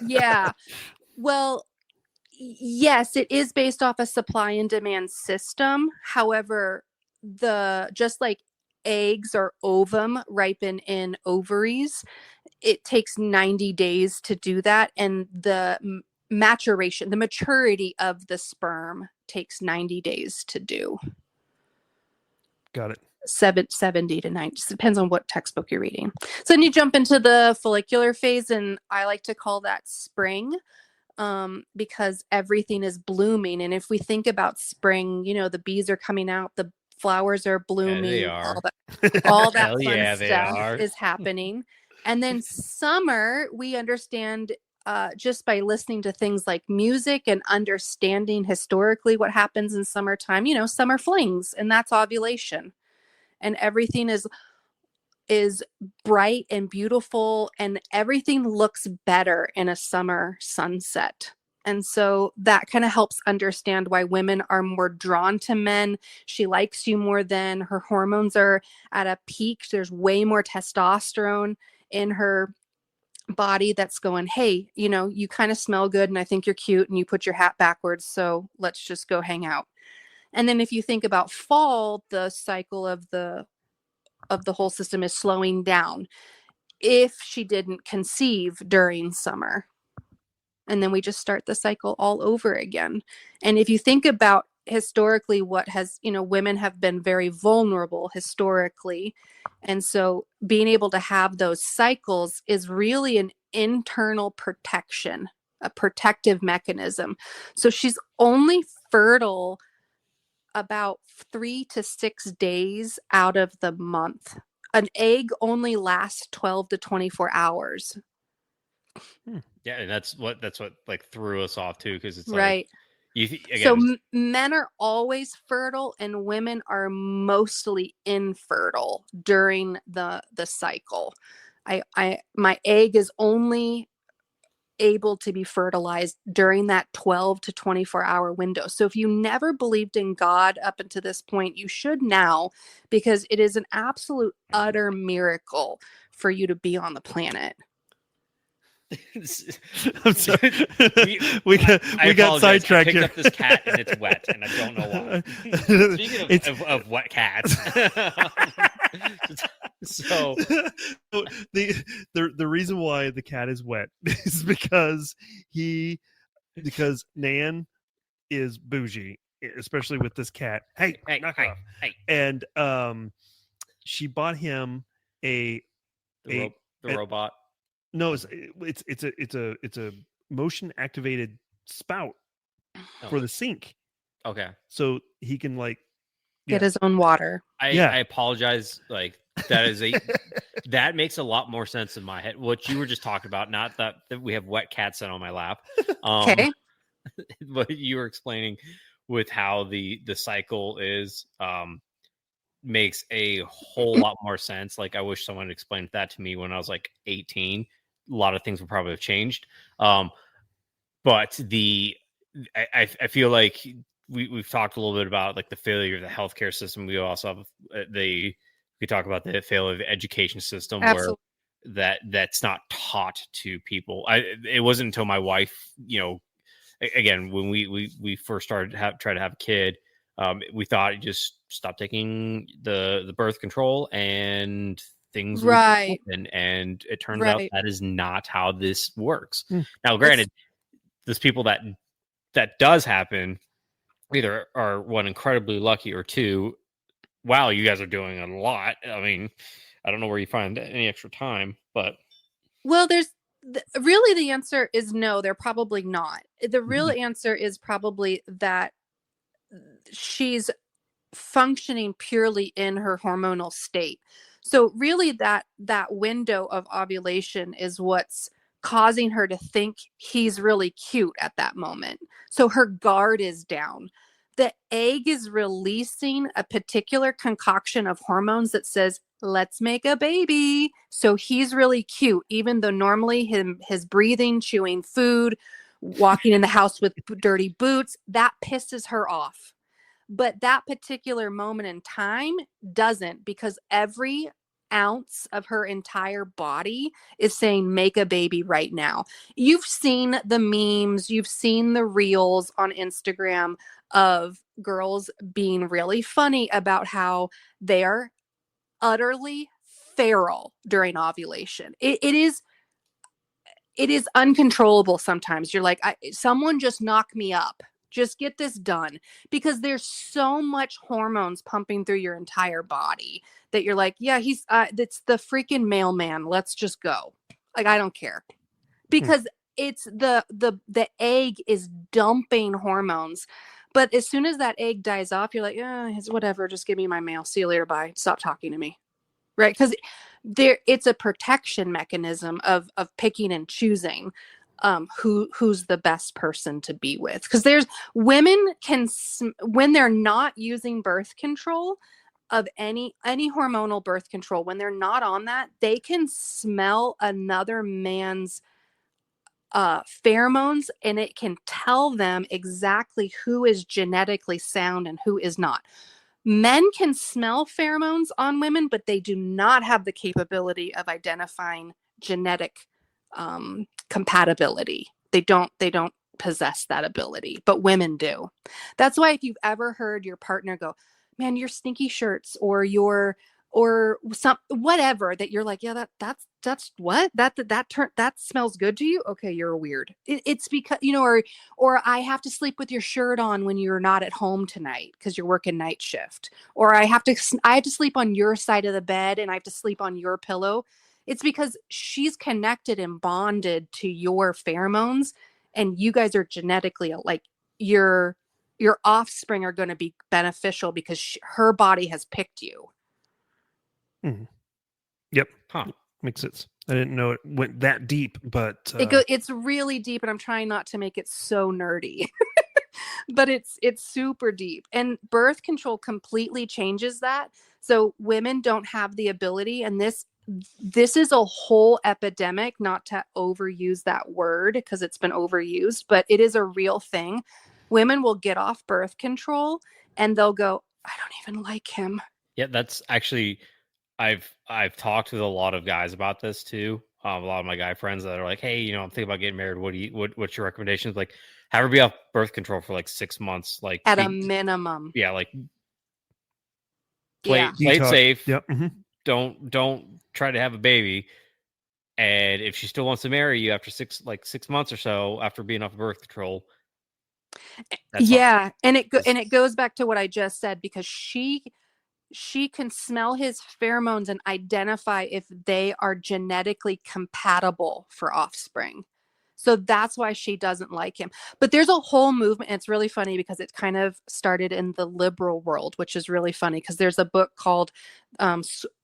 Yeah. Well, yes, it is based off a supply and demand system. However, just like eggs or ovum ripen in ovaries, it takes 90 days to do that. And the maturation, the maturity of the sperm takes 90 days to do. Got it. 70 to 90, depends on what textbook you're reading. So then you jump into the follicular phase, and I like to call that spring, because everything is blooming. And if we think about spring, the bees are coming out, the flowers are blooming, they are. all that fun stuff is happening. And then summer, we understand just by listening to things like music and understanding historically what happens in summertime, summer flings, and that's ovulation. And everything is bright and beautiful, and everything looks better in a summer sunset. And so that kind of helps understand why women are more drawn to men. She likes you more then. Her hormones are at a peak. There's way more testosterone in her body that's going, hey, you kind of smell good, and I think you're cute, and you put your hat backwards, so let's just go hang out. And then if you think about fall, the cycle of the whole system is slowing down if she didn't conceive during summer. And then we just start the cycle all over again. And if you think about historically women have been very vulnerable historically. And so being able to have those cycles is really an internal protection, a protective mechanism. So she's only fertile about 3 to 6 days out of the month. An egg only lasts 12 to 24 hours. Yeah, and that's what like threw us off too, because it's right. So men are always fertile, and women are mostly infertile during the cycle. My egg is only able to be fertilized during that 12 to 24 hour window. So if you never believed in God up until this point, you should now, because it is an absolute utter miracle for you to be on the planet. I'm sorry. we got sidetracked here. I picked up this cat and it's wet, and I don't know why. Speaking of wet cats, so the reason why the cat is wet is because Nan is bougie, especially with this cat. Hey, knock off. Hey. And she bought him the robot. No, it's a motion activated spout for the sink. Okay, so he can get his own water. I apologize. Like that makes a lot more sense in my head. What you were just talking about, not that we have wet cats on my lap. Okay, but you were explaining with how the cycle is. Makes a whole lot more sense. Like, I wish someone explained that to me when I was like 18. A lot of things would probably have changed. But I feel like we've talked a little bit about like the failure of the healthcare system. We also have we talk about the failure of the education system. Absolutely. Where that's not taught to people. It wasn't until my wife, again, when we first started try to have a kid, we thought you just stop taking the birth control and things would happen, and it turns out that is not how this works. Now, granted, there's people that does happen, either are one incredibly lucky, or two, wow, you guys are doing a lot. I mean, I don't know where you find any extra time, but Really, the answer is no, they're probably not. The real answer is probably that she's functioning purely in her hormonal state. So really that window of ovulation is what's causing her to think he's really cute at that moment. So her guard is down. The egg is releasing a particular concoction of hormones that says, let's make a baby. So he's really cute, even though normally his breathing, chewing food, walking in the house with dirty boots, that pisses her off. But that particular moment in time doesn't, because every ounce of her entire body is saying, make a baby right now. You've seen the memes, you've seen the reels on Instagram of girls being really funny about how they are utterly feral during ovulation. It is uncontrollable sometimes. You're like, someone just knock me up. Just get this done, because there's so much hormones pumping through your entire body that you're like, yeah, it's the freaking mailman. Let's just go. Like, I don't care, because it's the egg is dumping hormones. But as soon as that egg dies off, you're like, yeah, it's whatever. Just give me my mail. See you later. Bye. Stop talking to me. Right. Because it's a protection mechanism of picking and choosing who's the best person to be with. Because there's women when they're not using birth control of any hormonal birth control, when they're not on that, they can smell another man's pheromones, and it can tell them exactly who is genetically sound and who is not. Men can smell pheromones on women, but they do not have the capability of identifying genetic compatibility. They don't possess that ability, but women do. That's why if you've ever heard your partner go, man, your stinky shirts, or some whatever, that you're like, yeah, that's what that smells good to you. Okay, you're weird. It's because, or I have to sleep with your shirt on when you're not at home tonight because you're working night shift, or I have to sleep on your side of the bed and I have to sleep on your pillow. It's because she's connected and bonded to your pheromones, and you guys are genetically like your offspring are going to be beneficial because her body has picked you. Yep. Makes sense. I didn't know it went that deep, but it's really deep, and I'm trying not to make it so nerdy. But it's super deep, and birth control completely changes that. So women don't have the ability, and this is a whole epidemic, not to overuse that word because it's been overused, but it is a real thing. Women will get off birth control and they'll go, I don't even like him. Yeah, that's actually, I've talked with a lot of guys about this too. A lot of my guy friends that are like, hey, I'm thinking about getting married. What's your recommendations? Like, have her be off birth control for like 6 months, like at a minimum. Yeah, like play it safe. Yep. Don't try to have a baby. And if she still wants to marry you after 6 months or so after being off birth control, yeah, fine. And it goes back to what I just said, because she can smell his pheromones and identify if they are genetically compatible for offspring. So that's why she doesn't like him. But there's a whole movement. And it's really funny because it kind of started in the liberal world, which is really funny because there's a book called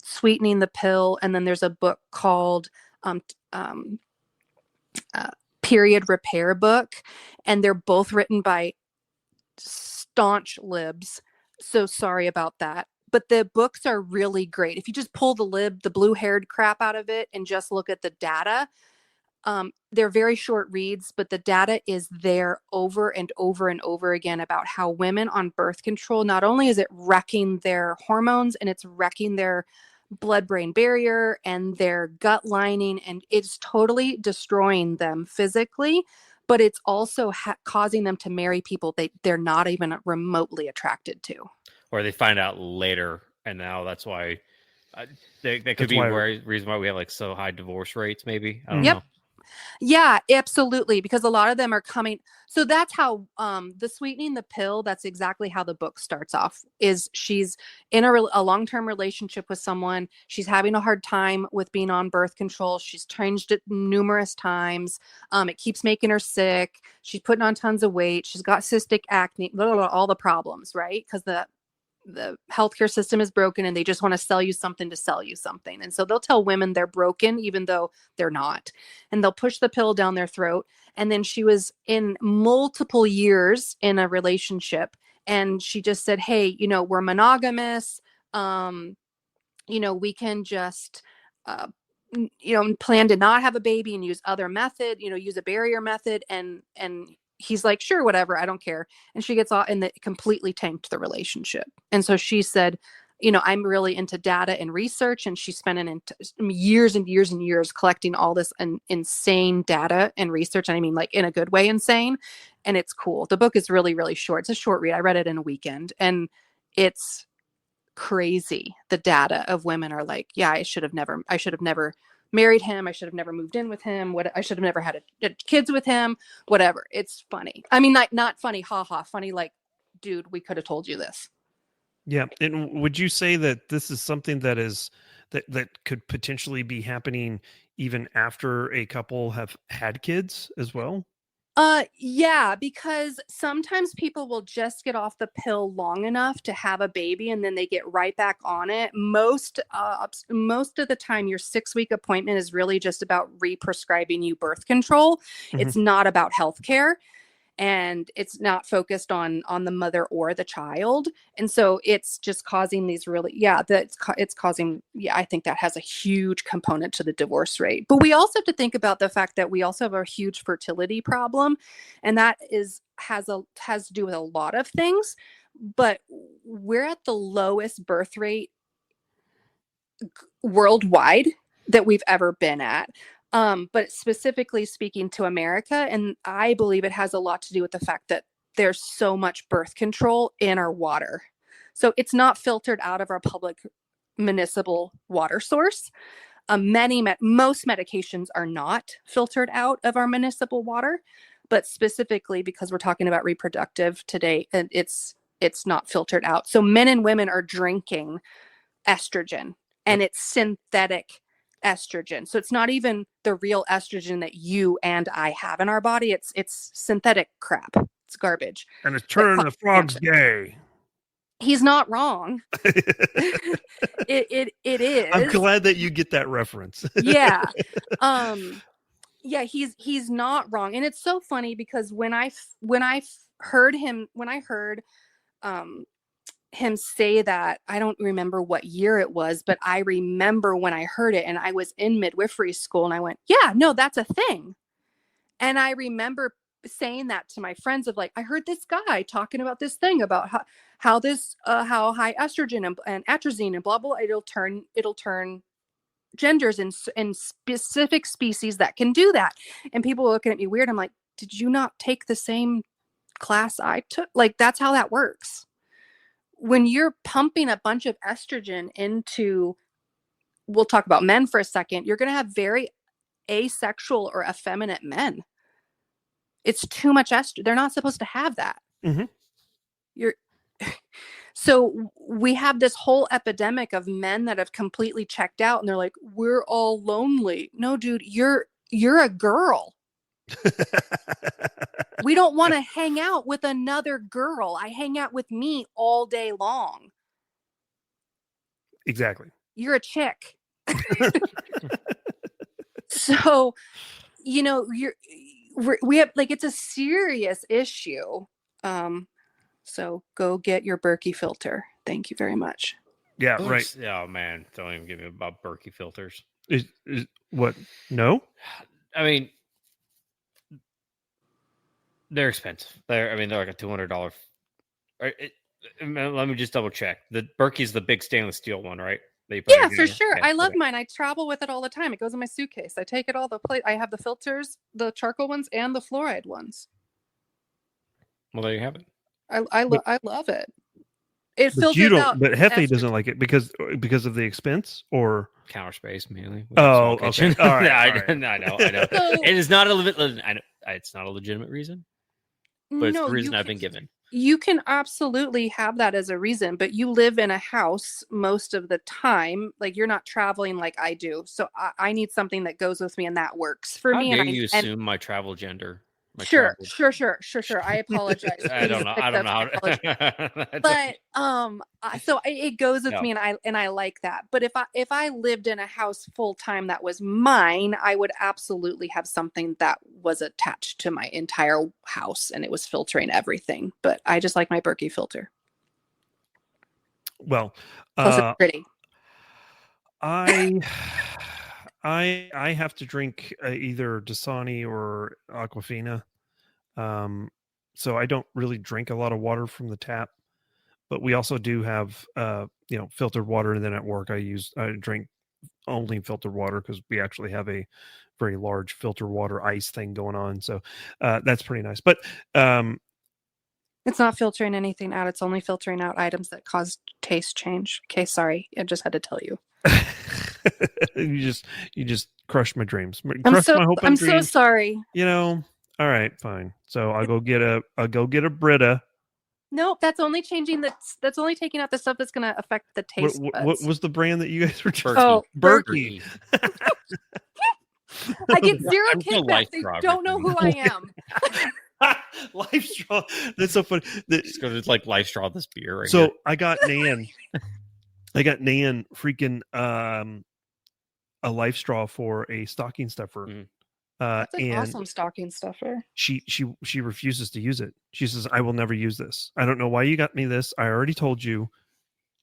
Sweetening the Pill. And then there's a book called Period Repair Book. And they're both written by staunch libs. So sorry about that. But the books are really great. If you just pull the blue-haired crap out of it and just look at the data, they're very short reads, but the data is there over and over and over again about how women on birth control, not only is it wrecking their hormones and it's wrecking their blood-brain barrier and their gut lining, and it's totally destroying them physically, but it's also causing them to marry people they're not even remotely attracted to. Or they find out later, and now that's why that could be reason why we have like so high divorce rates. Maybe I don't know. Yeah, absolutely. Because a lot of them are coming. So that's how the sweetening the pill, that's exactly how the book starts off, is she's in a long-term relationship with someone. She's having a hard time with being on birth control. She's changed it numerous times. It keeps making her sick. She's putting on tons of weight. She's got cystic acne, blah, blah, blah, all the problems, right? Because the healthcare system is broken and they just want to sell you something to sell you something. And so they'll tell women they're broken, even though they're not. And they'll push the pill down their throat. And then she was in multiple years in a relationship. And she just said, hey, we're monogamous. We can just, plan to not have a baby and use other method, use a barrier method. And he's like, sure, whatever, I don't care. And she gets off, and it completely tanked the relationship. And so she said, I'm really into data and research. And she's spending years and years and years collecting all this insane data and research. And I mean, like, in a good way, insane. And it's cool. The book is really, really short. It's a short read. I read it in a weekend, and it's crazy. The data of women are like, yeah, I should have never married him. I should have never moved in with him. I should have never had kids with him, whatever. It's funny. I mean, not funny, haha, funny, like, dude, we could have told you this. Yeah. And would you say that this is something that could potentially be happening even after a couple have had kids as well? Yeah, because sometimes people will just get off the pill long enough to have a baby and then they get right back on it. Most of the time, your 6-week appointment is really just about re-prescribing you birth control. Mhm. It's not about healthcare. And it's not focused on the mother or the child. And so it's just causing these it's causing, I think that has a huge component to the divorce rate. But we also have to think about the fact that we also have a huge fertility problem. And that has to do with a lot of things. But we're at the lowest birth rate worldwide that we've ever been at. But specifically speaking to America, and I believe it has a lot to do with the fact that there's so much birth control in our water. So it's not filtered out of our public municipal water source. Most medications are not filtered out of our municipal water, but specifically because we're talking about reproductive today, and it's not filtered out. So men and women are drinking estrogen, and it's synthetic estrogen. So it's not even the real estrogen that you and I have in our body. It's synthetic crap. It's garbage. And it's turning the frogs gay. He's not wrong. It is. I'm glad that you get that reference. Yeah. Yeah, he's not wrong. And it's so funny because when I heard him say that, I don't remember what year it was, but I remember when I heard it, and I was in midwifery school, and I went, yeah, no, that's a thing. And I remember saying that to my friends of like, I heard this guy talking about this thing about how high estrogen and atrazine and blah, blah, it'll turn genders in specific species that can do that. And people were looking at me weird. I'm like, did you not take the same class I took? Like, that's how that works. When you're pumping a bunch of estrogen into, we'll talk about men for a second, you're going to have very asexual or effeminate men. It's too much estrogen. They're not supposed to have that. Mm-hmm. So we have this whole epidemic of men that have completely checked out, and they're like, we're all lonely. No, dude, you're a girl. We don't want to hang out with another girl. I hang out with me all day long. Exactly. You're a chick. So, we have, like, it's a serious issue. So go get your Berkey filter. Thank you very much. Yeah, right. Oh man, don't even give me about Berkey filters. Is what? No? I mean, they're expensive. They're like a $200. Let me just double check. The Berkey's the big stainless steel one, right? Yeah, for sure. I love mine. I travel with it all the time. It goes in my suitcase. I take it all the place. I have the filters, the charcoal ones, and the fluoride ones. Well, there you have it. I love it. It filters out. But Jefe doesn't like it because of the expense, or counter space mainly. Oh, okay. All right. I know. It is not it's not a legitimate reason, but it's the reason I've been given. You can absolutely have that as a reason, but you live in a house most of the time. Like, you're not traveling like I do. So I need something that goes with me, and that works for me. How dare you assume my travel gender? Sure. I apologize. I don't know. But so it goes with me, and I like that. But if I lived in a house full time that was mine, I would absolutely have something that was attached to my entire house, and it was filtering everything. But I just like my Berkey filter. Well, plus it's pretty. I have to drink either Dasani or Aquafina. So I don't really drink a lot of water from the tap, but we also do have filtered water. And then at work I drink only filtered water because we actually have a very large filter water ice thing going on. So that's pretty nice. But it's not filtering anything out. It's only filtering out items that cause taste change. Okay, sorry. I just had to tell you. You just crushed my dreams. I'm so sorry. All right, fine. So I'll go get a Brita. Nope, that's only taking out the stuff that's going to affect the taste. What was the brand that you guys were just Berkey. I get zero kickback. They don't know who I am. Life Straw. That's so funny. Just go to like Life Straw this beer right so here. I got Nan freaking a Life Straw for a stocking stuffer. That's an awesome stocking stuffer. She refuses to use it. She says, I will never use this. I don't know why you got me this. I already told you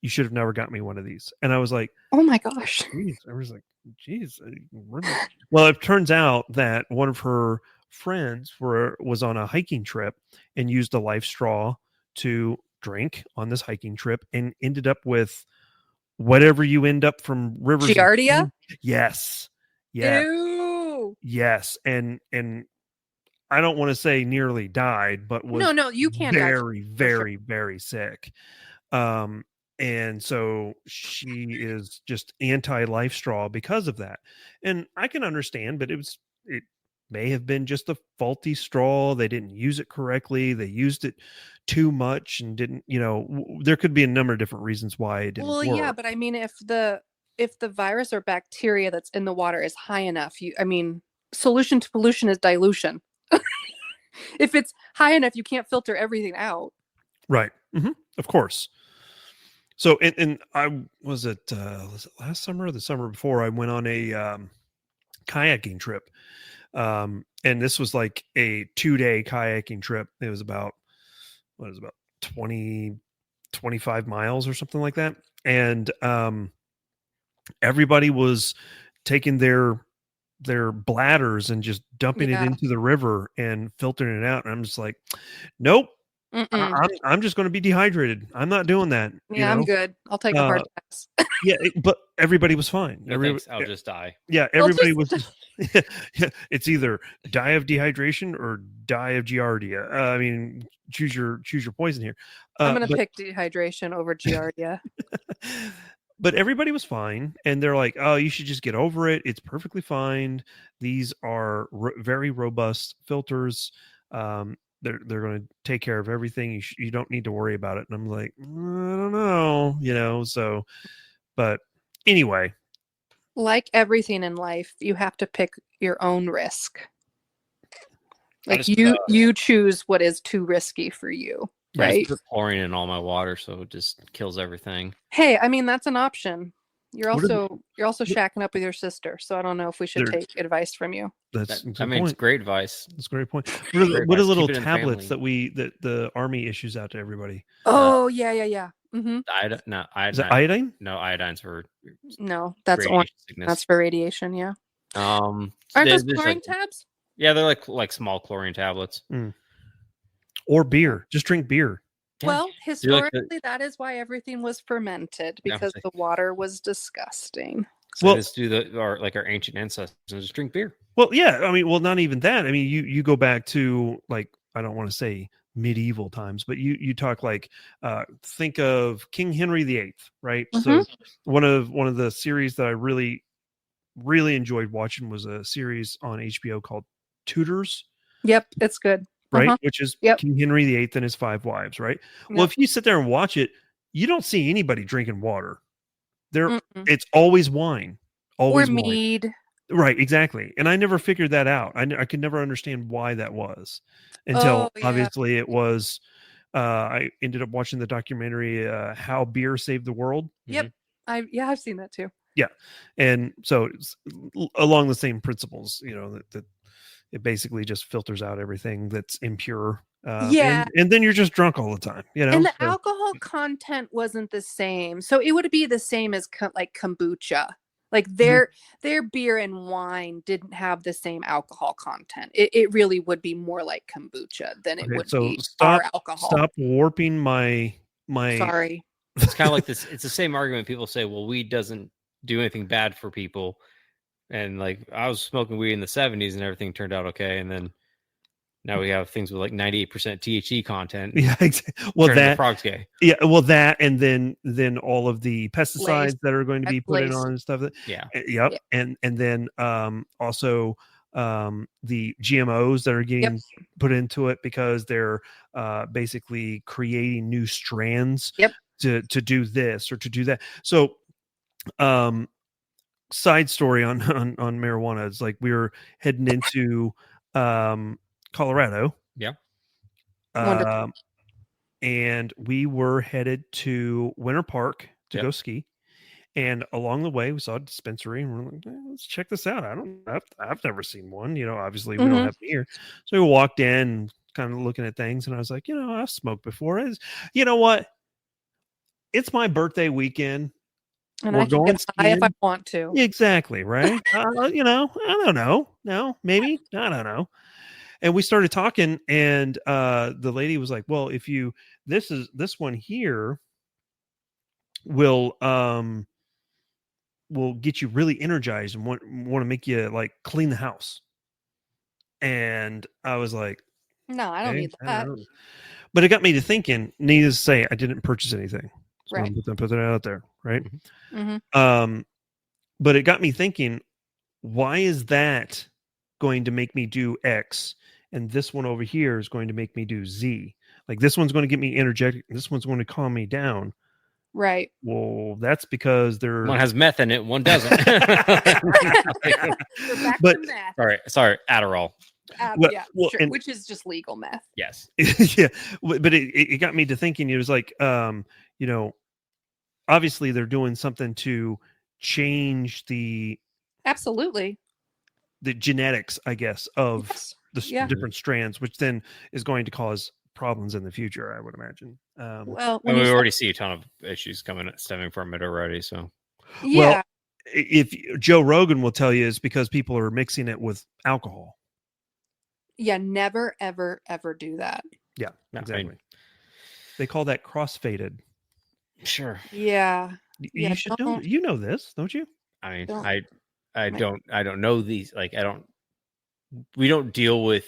should have never got me one of these. And I was like, oh my gosh. Geez. I was like, geez. Well, it turns out that one of her friends was on a hiking trip and used a Life Straw to drink on this hiking trip and ended up with whatever you end up from rivers. Giardia? Yes. Ew. Yes. And I don't want to say nearly died, but was you can't very, very, very sick. And so she is just anti Life Straw because of that. And I can understand, but it may have been just a faulty straw. They didn't use it correctly. They used it too much and didn't, there could be a number of different reasons why it didn't work. Yeah, but I mean, if the virus or bacteria that's in the water is high enough, solution to pollution is dilution. If it's high enough, you can't filter everything out. Right. Mm-hmm. Of course. So, and I was it last summer or the summer before, I went on a kayaking trip. And this was like a 2-day kayaking trip. It was about 25 miles or something like that. And everybody was taking their bladders and just dumping it into the river and filtering it out. And I'm just like, nope. I'm just going to be dehydrated. I'm not doing that. Yeah, I'm good. I'll take a hard pass. Yeah, but everybody was fine. I'll just die. Yeah, everybody was. Yeah, it's either die of dehydration or die of giardia. I mean, choose your poison here. I'm going to pick dehydration over giardia. But everybody was fine, and they're like, "Oh, you should just get over it. It's perfectly fine. These are very robust filters. They're going to take care of everything. You don't need to worry about it." And I'm like, I don't know, So, but anyway, like everything in life, you have to pick your own risk. Like you choose what is too risky for you. Right. Put chlorine in all my water, so it just kills everything. Hey, I mean, that's an option. You're also shacking up with your sister, so I don't know if we should take advice from you. It's great advice. That's a great point. What are little tablets that the Army issues out to everybody? Oh yeah. Mm-hmm. Is it iodine? No, iodine's for that's that's for radiation. Yeah. Aren't those chlorine tabs? Yeah, they're like small chlorine tablets. Or beer. Just drink beer. Well, historically, that is why everything was fermented, because the water was disgusting. So just do our ancient ancestors and just drink beer. Well, yeah. I mean, not even that. I mean, you go back to, like, I don't want to say medieval times, but you talk like think of King Henry VIII, right? Mhm. So one of the series that I really enjoyed watching was a series on HBO called Tudors, Yep, it's good. right? Which is Yep. King Henry VIII and his 5 wives, right? Well, Yep. if you sit there and watch it, you don't see anybody drinking water. Mm-mm. It's always wine, always Or wine. mead. Right, exactly. And I never figured that out. I could never understand why that was until Yeah. obviously it was. I ended up watching the documentary "How Beer Saved the World." Yep. I've seen that too. Yeah, and so it's along the same principles, that it basically just filters out everything that's impure. Yeah. And then you're just drunk all the time, And the So, alcohol content wasn't the same. So it would be the same as like kombucha. Like their beer and wine didn't have the same alcohol content. It really would be more like kombucha than it okay, would so be our alcohol. stop warping my. Sorry. It's kind of like this. It's the same argument. People say, well, weed doesn't do anything bad for people. And like, I was smoking weed in the 70s and everything turned out okay. And then now we have things with like 98% THC content. Yeah, exactly. Well, the frog's gay. Yeah, well, that and then all of the pesticides that are going to be put in on and stuff. Yeah. Yep. Yeah. And then also the GMOs that are getting put into it because they're basically creating new strands to do this or to do that. So side story on marijuana is like we were heading into Colorado. Yeah. Wonderful. And we were headed to Winter Park to go ski. And along the way, we saw a dispensary, and we're like, let's check this out. I've never seen one. Obviously we don't have it here. So we walked in, kind of looking at things, and I was like, I've smoked before. You know what? It's my birthday weekend. And we're going to high if I want to. Exactly, right? I don't know. No, maybe. I don't know. And we started talking, and the lady was like, well, if you this one here will get you really energized and want to make you like clean the house. And I was like, no, I don't need that. But it got me to thinking, needless to say, I didn't purchase anything. So right. I'm put that out there, right? Mm-hmm. But it got me thinking, why is that going to make me do X? And this one over here is going to make me do Z. Like this one's going to get me energetic. This one's going to calm me down. Right. Well, that's because one has meth in it, one doesn't. We're back to meth. Sorry, Adderall. Sure, which is just legal meth. Yes. Yeah, but it got me to thinking. It was like, obviously they're doing something to change the genetics, I guess, of the different strands, which then is going to cause problems in the future, I would imagine. Well, we already see a ton of issues stemming from it already. So, well, if Joe Rogan will tell you, it's because people are mixing it with alcohol. Yeah, never, ever, ever do that. Yeah, exactly. They call that crossfaded. Sure. Yeah. You should know. You know this, don't you? I mean, I don't know these. Like, we don't deal with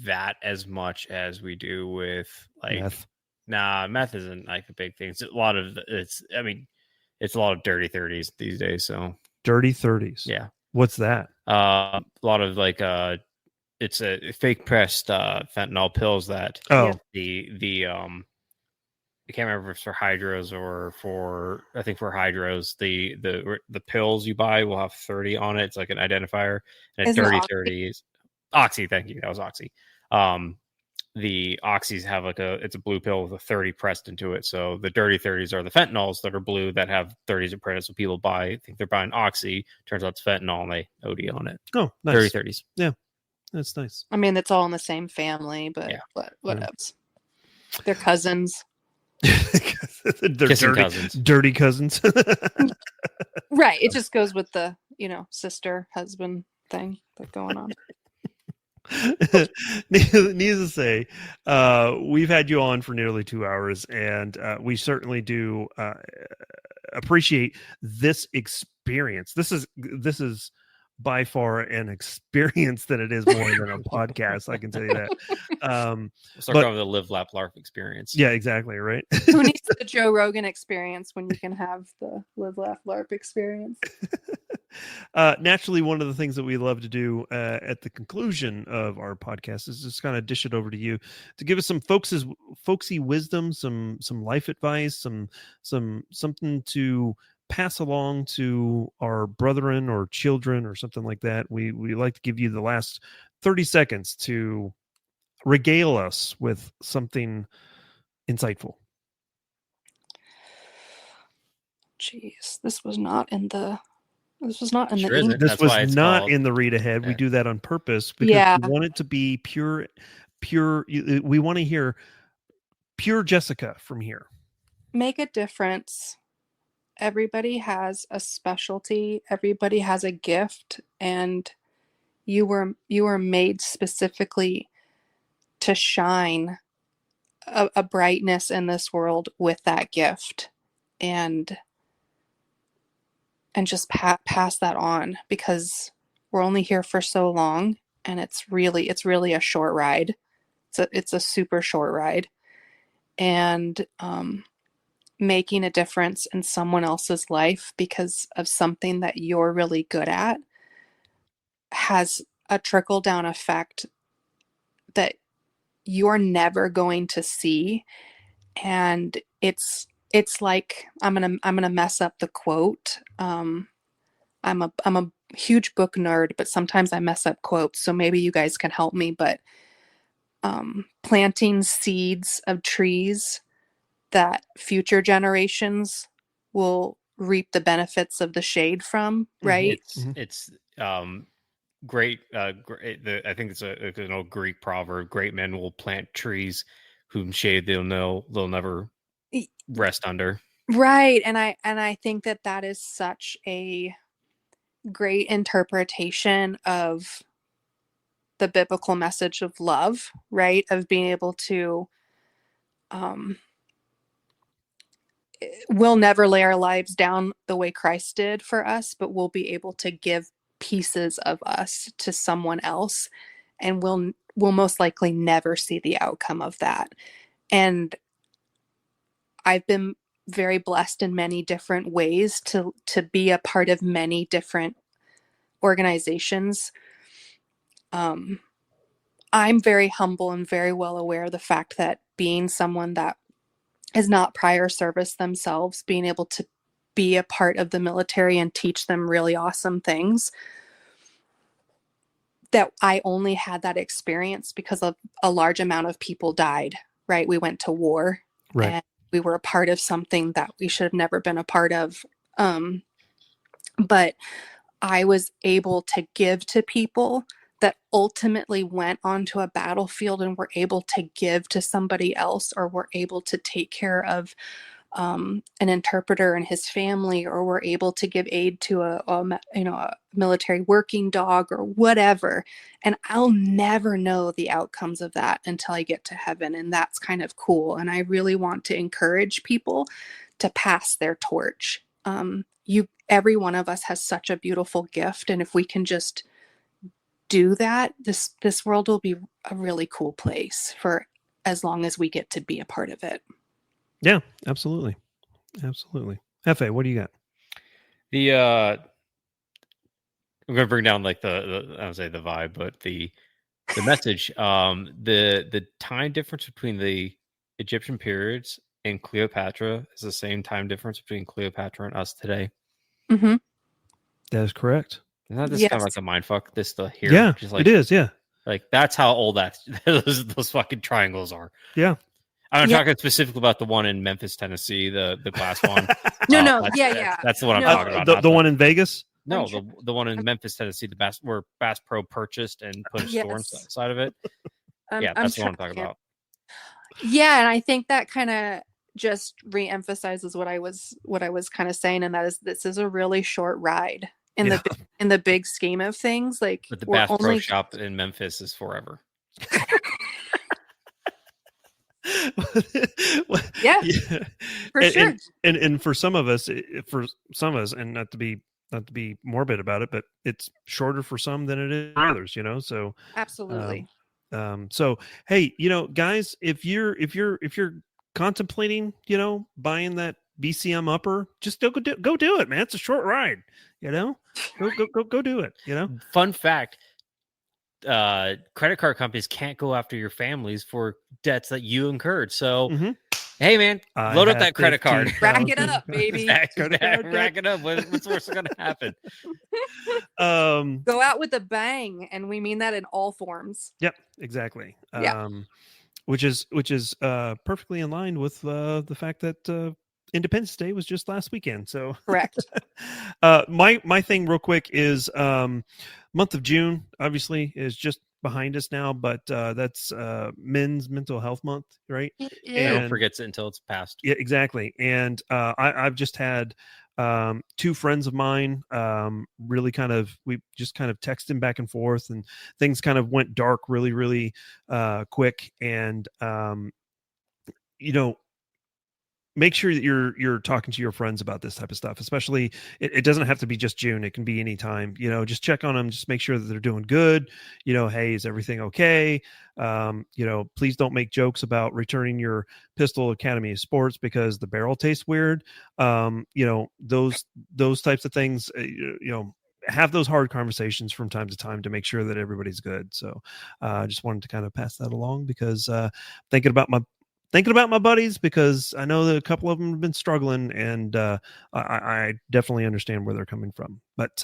that as much as we do with like meth. Nah, meth isn't like a big thing. It's a lot of dirty 30s these days. So dirty 30s. Yeah. What's that? A lot of like it's a fake pressed fentanyl pills that the I can't remember if it's for hydros or I think for hydros the pills you buy will have 30 on it. It's like an identifier, and it's dirty 30s. Oxy, thank you. That was Oxy. The Oxys have it's a blue pill with a 30 pressed into it. So the dirty 30s are the fentanyls that are blue that have 30s printed. So people think they're buying Oxy. Turns out it's fentanyl and they OD on it. Oh, nice. 30s. Yeah, that's nice. I mean, it's all in the same family, but what else? They're cousins. They're dirty cousins. Right. It just goes with the, sister, husband thing that's going on. Needless to say, we've had you on for nearly 2 hours, and we certainly do appreciate this experience. This is by far an experience than it is more than a podcast. I can tell you that. Start going with the Live, Laugh, LARP experience. Yeah, exactly. Right. Who needs the Joe Rogan experience when you can have the Live, Laugh, LARP experience? Naturally, one of the things that we love to do at the conclusion of our podcast is just kind of dish it over to you to give us some folksy wisdom, some life advice, something to pass along to our brethren or children or something like that. We like to give you the last 30 seconds to regale us with something insightful. Jeez, this was not in the Sure email. isn't. This That's why was it's not called- in the read ahead. Yeah. We do that on purpose because we want it to be pure. We want to hear pure Jessica from here. Make a difference. Everybody has a specialty. Everybody has a gift, and you were made specifically to shine a brightness in this world with that gift, and just pass that on, because we're only here for so long, and it's really a short ride. It's a super short ride, and making a difference in someone else's life because of something that you're really good at has a trickle down effect that you're never going to see. And it's like, I'm gonna mess up the quote. I'm a huge book nerd, but sometimes I mess up quotes, so maybe you guys can help me. But planting seeds of trees that future generations will reap the benefits of the shade from, right? It's great. I think it's an old Greek proverb: "Great men will plant trees, whom shade they'll never rest under." Right, and I think that is such a great interpretation of the biblical message of love, right? Of being able to, we'll never lay our lives down the way Christ did for us, but we'll be able to give pieces of us to someone else, and we'll most likely never see the outcome of that. And I've been very blessed in many different ways to be a part of many different organizations. I'm very humble and very well aware of the fact that being someone that is not prior service themselves, being able to be a part of the military and teach them really awesome things, that I only had that experience because of a large amount of people died, right? We went to war, right, and we were a part of something that we should have never been a part of. But I was able to give to people that ultimately went onto a battlefield and were able to give to somebody else, or were able to take care of an interpreter and his family, or were able to give aid to a military working dog or whatever. And I'll never know the outcomes of that until I get to heaven. And that's kind of cool. And I really want to encourage people to pass their torch. Every one of us has such a beautiful gift. And if we can just do that, this world will be a really cool place for as long as we get to be a part of it. Yeah, absolutely. Jefe, what do you got? I'm going to bring down like the I would say the vibe, but the message. The time difference between the Egyptian periods and Cleopatra is the same time difference between Cleopatra and us today. Mm-hmm. That is correct. Isn't that just Yes. kind of like a mind fuck? This the here, Yeah, just like it is. Yeah, like that's how old that those fucking triangles are. Yeah. I'm talking specifically about the one in Memphis, Tennessee, the glass one. No, that's the one I'm No. talking about. The one in Vegas. No, the one in Memphis, Tennessee, where Bass Pro purchased and put a store inside of it. That's the one I'm talking about. Yeah, and I think that kind of just re-emphasizes what I was kind of saying, and that is, this is a really short ride in the big scheme of things. Like, but the Bass Pro shop in Memphis is forever. Yeah, for sure. And for some of us, and not to be not to be morbid about it, but it's shorter for some than it is for others, so Absolutely. so hey, guys, if you're contemplating, buying that BCM upper, just go do it, man. It's a short ride, go do it. Fun fact, credit card companies can't go after your families for debts that you incurred. So hey, man, load up that credit card. Rack it up, baby. Rack it up. What's worse going to happen? Go out with a bang, and we mean that in all forms. Yep, exactly. Yeah. Which is perfectly in line with the fact that Independence Day was just last weekend. So correct. My thing real quick is month of June obviously is just behind us now, but that's Men's Mental Health Month, right? Everyone forgets it until it's passed. Yeah, exactly. And I've just had 2 friends of mine we just kind of texting back and forth, and things kind of went dark really, really quick. And make sure that you're talking to your friends about this type of stuff, especially it doesn't have to be just June. It can be any time, just check on them, just make sure that they're doing good. Hey, is everything okay? Please don't make jokes about returning your Pistol Academy of Sports because the barrel tastes weird. Those types of things, have those hard conversations from time to time to make sure that everybody's good. So I just wanted to kind of pass that along because thinking about my buddies, because I know that a couple of them have been struggling, and I definitely understand where they're coming from. But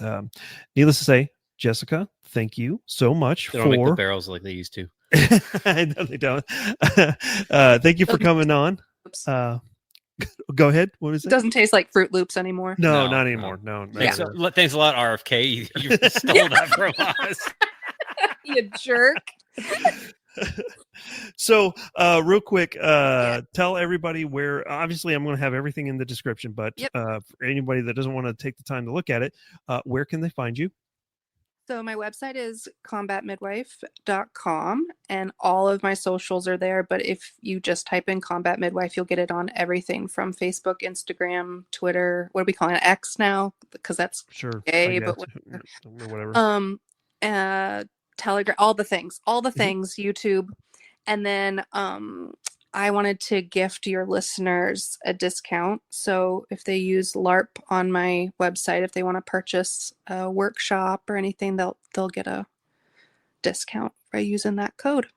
needless to say, Jessica, thank you so much They don't make the barrels like they used to. No, they don't. Thank you for coming on. Go ahead. What is it? It doesn't taste like Fruit Loops anymore. No, not anymore. No. Thanks a lot, RFK. You stole that from us. You jerk. So real quick, tell everybody where. Obviously I'm going to have everything in the description, but for anybody that doesn't want to take the time to look at it, where can they find you? So my website is combatmidwife.com, and all of my socials are there. But if you just type in Combat Midwife, you'll get it on everything from Facebook, Instagram, Twitter. What are we calling it? X now? Because that's gay, but whatever. Telegram, all the things, YouTube. And then I wanted to gift your listeners a discount. So if they use Larp on my website, if they want to purchase a workshop or anything, they'll get a discount by using that code.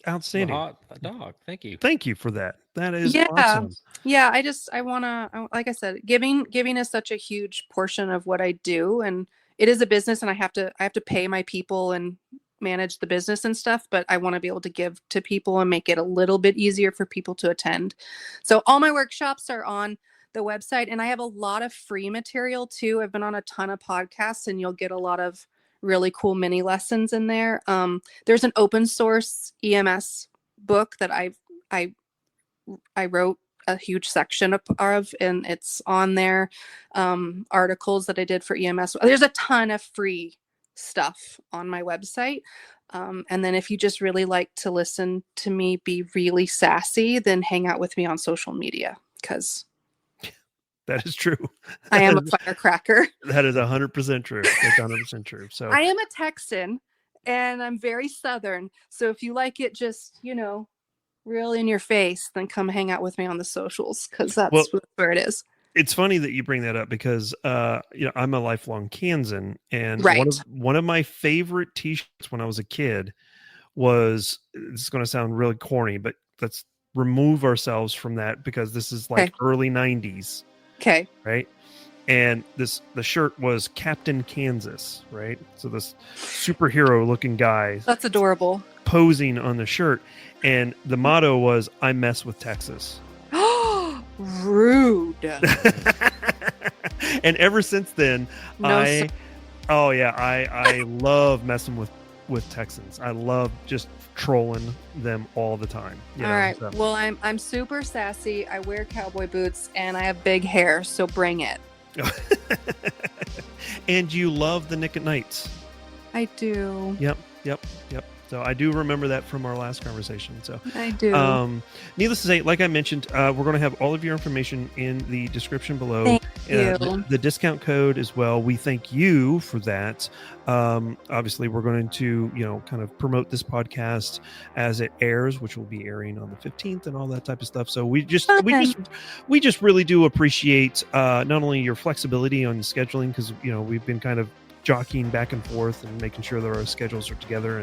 Outstanding. Dog. Thank you. Thank you for that. That is awesome. Yeah. I want to, like I said, giving is such a huge portion of what I do. And it is a business, and I have to pay my people and manage the business and stuff, but I want to be able to give to people and make it a little bit easier for people to attend. So all my workshops are on the website, and I have a lot of free material too. I've been on a ton of podcasts, and you'll get a lot of really cool mini lessons in there. There's an open source EMS book that I wrote a huge section of, and it's on there. Articles that I did for EMS. There's a ton of free stuff on my website. And then if you just really like to listen to me be really sassy, then hang out with me on social media, because that is true. I am a firecracker. That is 100% true. That's 100% true. So I am a Texan, and I'm very Southern. So if you like it just, real in your face, then come hang out with me on the socials, because that's where it is. It's funny that you bring that up because, I'm a lifelong Kansan, and one of my favorite T-shirts when I was a kid was, this is going to sound really corny, but let's remove ourselves from that because this is like early 90s. Okay. Right. And the shirt was Captain Kansas, right? So this superhero looking guy. That's adorable. Posing on the shirt. And the motto was, I mess with Texas. Rude. And ever since then, I love messing with Texans. I love just trolling them all the time. All right. So. Well, I'm super sassy. I wear cowboy boots, and I have big hair, so bring it. And you love the Nick at Nights. I do. Yep. So I do remember that from our last conversation. So I do. Needless to say, like I mentioned, we're going to have all of your information in the description below. Thank you. The discount code as well. We thank you for that. Obviously, we're going to, kind of promote this podcast as it airs, which will be airing on the 15th and all that type of stuff. So we just really do appreciate not only your flexibility on scheduling, because we've been kind of jockeying back and forth and making sure that our schedules are together,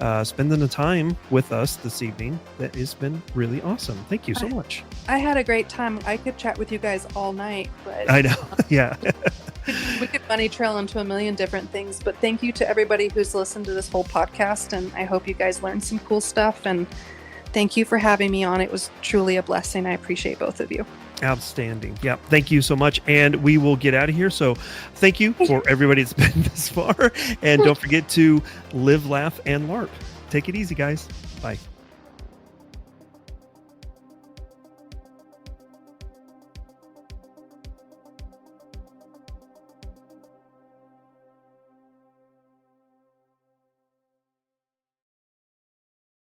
and spending the time with us this evening. That has been really awesome. Thank you so much. I had a great time. I could chat with you guys all night, but I know. Yeah. we could bunny trail into a million different things. But thank you to everybody who's listened to this whole podcast, and I hope you guys learned some cool stuff. And thank you for having me on. It was truly a blessing. I appreciate both of you. Outstanding. Yeah. Thank you so much. And we will get out of here. So thank you for everybody that's been this far. And don't forget to live, laugh, and LARP. Take it easy, guys. Bye.